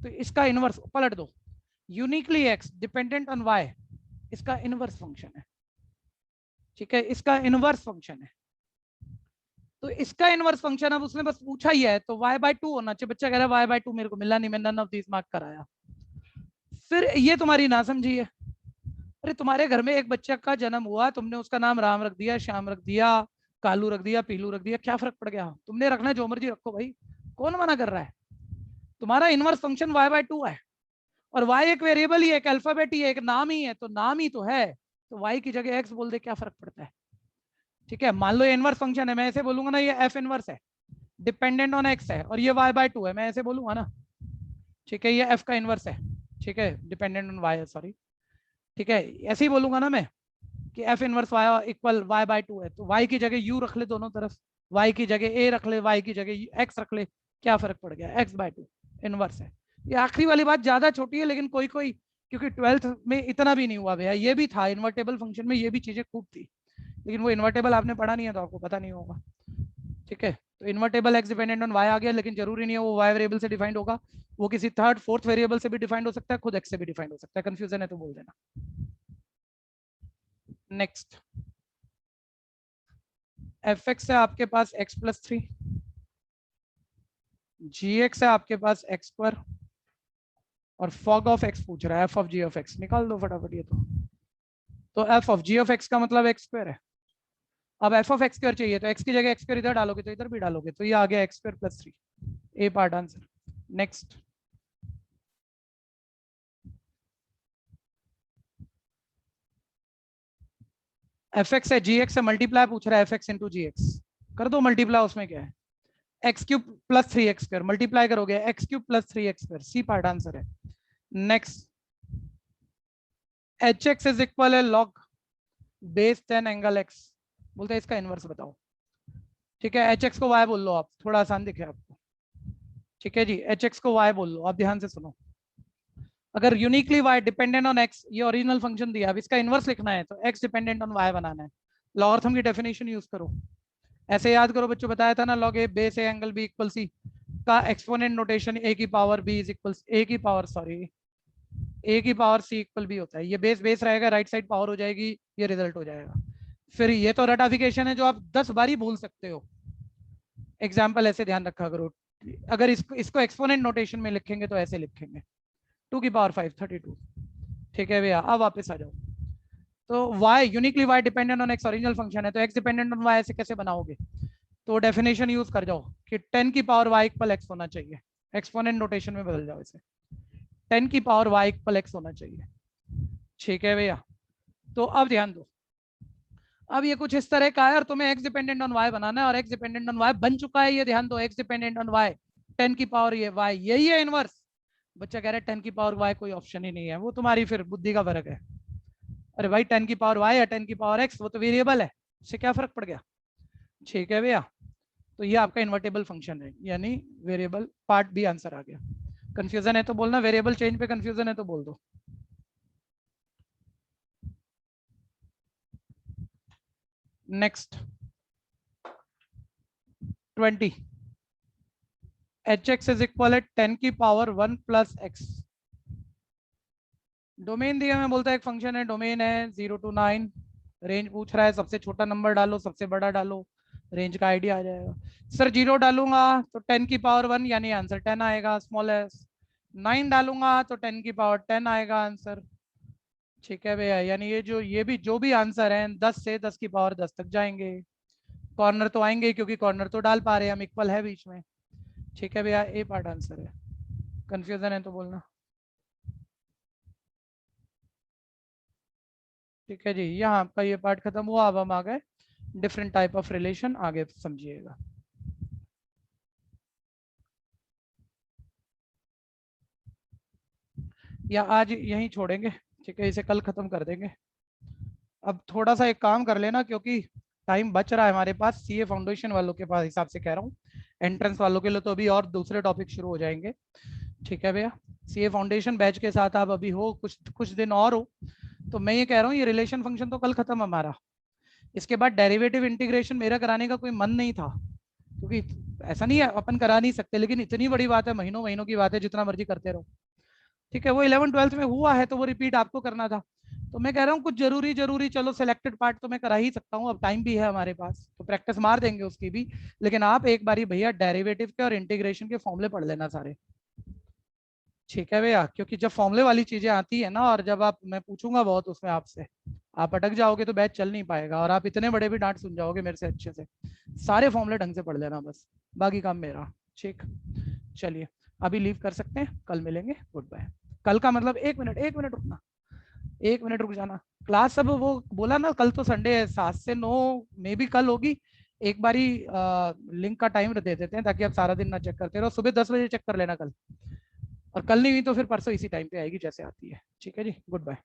तो इसका इनवर्स पलट दो, uniquely X dependent on Y, इसका इनवर्स फंक्शन है। ठीक है, इसका इनवर्स फंक्शन है, तो इसका इनवर्स फंक्शन, अब उसने बस पूछा ही है तो y/2 होना चाहिए। बच्चा कह रहा है y/2 मेरे को मिला नहीं, मैंने नन ऑफ दिस मार्क कराया। फिर ये तुम्हारी ना समझी है, अरे तुम्हारे घर में एक बच्चे का जन्म हुआ, तुमने उसका नाम राम रख दिया, श्याम रख दिया, कालू रख दिया, पीलू रख दिया, क्या फर्क पड़ गया, तुमने रखना है जो मर्जी रखो भाई, कौन मना कर रहा है। तुम्हारा इनवर्स फंक्शन y/2 है, और y एक वेरिएबल ही है, एक अल्फाबेट ही है, एक नाम ही है, तो नाम ही तो है, तो y की जगह x बोल दे, क्या फर्क पड़ता है। ठीक है, मान लो ये इनवर्स फंक्शन है, मैं ऐसे बोलूंगा ना, ये f इनवर्स है, डिपेंडेंट ऑन x है, और ये y/2 है, मैं ऐसे बोलूंगा ना। ठीक है, ये f का इनवर्स है, ठीक है, डिपेंडेंट ऑन y है, सॉरी, ठीक है, ऐसे ही बोलूंगा ना मैं कि f inverse y equal y/2 है, तो y की जगह u रख ले दोनों तरफ, y की जगह a रख ले, y की जगह x रख ले, क्या फर्क पड़ गया, x/2 इनवर्स है। ये आखिरी वाली बात ज्यादा छोटी है, लेकिन कोई कोई, क्योंकि 12th में इतना भी नहीं हुआ भैया, ये भी था इन्वर्टेबल फंक्शन में, ये भी चीजें खूब थी, लेकिन वो इन्वर्टेबल आपने पढ़ा नहीं है तो आपको पता नहीं होगा। ठीक है, तो invertible X dependent on Y आ गया, लेकिन जरूरी नहीं है वो वाई वेरिएबल से डिफाइंड होगा, वो किसी थर्ड फोर्थ वेरिएबल से भी डिफाइंड हो सकता है, खुद एक्स से भी डिफाइंड हो सकता है, कंफ्यूजन है तो बोल देना। नेक्स्ट, एफ एक्स है आपके पास x+3, जी एक्स है आपके पास x², और फॉग ऑफ एक्स पूछ रहा है, F of G of X, निकाल दो फटाफट ये तो F of G of X का मतलब x² है। अब एफ ऑफ x² चाहिए, तो x की जगह x² इधर डालोगे तो इधर भी डालोगे, तो ये आ गया x² + 3, A part answer. Next, F X है, जी एक्स से मल्टीप्लाई पूछ रहा है, F X into G X, कर दो मल्टीप्लाई, उसमें क्या है, x³ + 3x² मल्टीप्लाई करोगे, x³ + 3x², C part answer है। Next, H X is equal है log बेस 10 एंगल x, बोलते हैं इसका इनवर्स बताओ। ठीक है, एच एक्स को y बोल लो आप, थोड़ा आसान दिखे आपको। ठीक है जी, एच एक्स को y बोल लो, आप ध्यान से सुनो, अगर uniquely y dependent on x, ये ओरिजिनल फंक्शन दिया, अब इसका इनवर्स लिखना है तो x डिपेंडेंट ऑन y बनाना है, लॉगरिथम की डेफिनेशन यूज करो, ऐसे याद करो, बच्चों बताया था ना, log a base a angle b equal c का एक्सपोनेंट नोटेशन a की power b is equal a की पावर c इक्वल b होता है, ये बेस बेस रहेगा, राइट साइड पावर हो जाएगी, ये रिजल्ट हो जाएगा। फिर ये तो रटाफिकेशन है जो आप 10 बार ही भूल सकते हो, एग्जाम्पल ऐसे ध्यान रखा करो, अगर इसको एक्सपोनेंट नोटेशन में लिखेंगे तो ऐसे लिखेंगे 2 की पावर 5 32। ठीक है भैया, अब वापस आ जाओ, तो y uniquely y dependent on x original function है, तो x डिपेंडेंट ऑन y ऐसे कैसे बनाओगे, तो डेफिनेशन यूज कर जाओ कि 10 की पावर y इक्वल x होना चाहिए, एक्सपोनेंट नोटेशन में बदल जाओ इसे, 10 की पावर y इक्वल x होना चाहिए। ठीक है भैया, तो अब ध्यान दो, अब ये कुछ इस तरह का है और तुम्हें x डिपेंडेंट ऑन y बनाना है, और x डिपेंडेंट ऑन y बन चुका है, ये ध्यान दो, x डिपेंडेंट ऑन y 10 की पावर ये y, यही है इनवर्स। बच्चा कह रहा है 10 की पावर y कोई ऑप्शन ही नहीं है, वो तुम्हारी फिर बुद्धि का फर्क है, अरे भाई 10 की पावर y या 10 की पावर x वो तो वेरिएबल है, उससे क्या फर्क पड़ गया। ठीक है भैया, तो ये आपका इन्वर्टेबल फंक्शन है, यानी वेरिएबल पार्ट बी आंसर आ गया। कंफ्यूजन है तो बोलना, वेरिएबल चेंज पे कंफ्यूजन है तो बोल दो। नेक्स्ट 20 hx इज इक्वल है 10 की पावर 1 प्लस x। डोमेन दिया मैं बोलता है एक फंक्शन है, डोमेन है 0 to 9, रेंज पूछ रहा है, सबसे छोटा नंबर डालो सबसे बड़ा डालो, रेंज का आइडिया आ जाएगा। सर 0 डालूंगा तो 10 की पावर 1 यानी आंसर 10 आएगा स्मॉल एस, 9 डालूंगा तो 10 की पावर 10 आएगा आंसर। ठीक है भैया, यानी ये भी जो भी आंसर है 10 से 10 की पावर 10 तक जाएंगे। कॉर्नर तो आएंगे क्योंकि कॉर्नर तो डाल पा रहे हैं हम, इक्वल है बीच में। ठीक है भैया, ए पार्ट आंसर है। कंफ्यूजन है तो बोलना। ठीक है जी, यहाँ आपका ये पार्ट खत्म हुआ। अब हम आ गए डिफरेंट टाइप ऑफ रिलेशन, आगे समझिएगा। या आज यहीं छोड़ेंगे, ठीक है, इसे कल खत्म कर देंगे। अब थोड़ा सा एक काम कर लेना क्योंकि टाइम बच रहा है हमारे पास, सीए फाउंडेशन वालों के पास हिसाब से कह रहा हूँ, एंट्रेंस वालों के लिए तो अभी और दूसरे टॉपिक शुरू हो जाएंगे। ठीक है भैया, सीए फाउंडेशन बैच के साथ आप अभी हो, कुछ दिन और हो, तो मैं ये कह रहा हूँ ये रिलेशन फंक्शन तो कल खत्म हमारा। इसके बाद डेरिवेटिव इंटीग्रेशन मेरा कराने का कोई मन नहीं था, क्योंकि ऐसा नहीं है अपन करा नहीं सकते, लेकिन इतनी बड़ी बात है, महीनों महीनों की बात है, जितना मर्जी करते रहो। ठीक है, वो 11th-12th में हुआ है तो वो रिपीट आपको करना था। तो मैं कह रहा हूँ कुछ जरूरी चलो सिलेक्टेड पार्ट तो मैं करा ही सकता हूँ, अब टाइम भी है हमारे पास तो प्रैक्टिस मार देंगे उसकी भी। लेकिन आप एक बारी भैया डेरिवेटिव के और इंटीग्रेशन के फॉर्मूले पढ़ लेना सारे। ठीक है भैया, क्योंकि जब फॉर्मूले वाली चीजें आती है ना, और जब मैं पूछूंगा बहुत उसमें आपसे, आप अटक जाओगे तो बैच चल नहीं पाएगा, और आप इतने बड़े भी डांट सुन जाओगे मेरे से अच्छे से। सारे फॉर्मूले ढंग से पढ़ लेना बस, बाकी काम मेरा। ठीक, चलिए अभी लीव कर सकते हैं, कल मिलेंगे, गुड बाय। कल का मतलब 1 मिनट रुकना, 1 मिनट रुक जाना। क्लास सब वो बोला ना, कल तो संडे है, 7 से 9 में भी कल होगी। एक बारी लिंक का टाइम दे देते हैं ताकि आप सारा दिन ना चेक करते रहो। सुबह 10 बजे चेक कर लेना कल, और कल नहीं हुई तो फिर परसों इसी टाइम पे आएगी जैसे आती है। ठीक है जी, गुड बाय।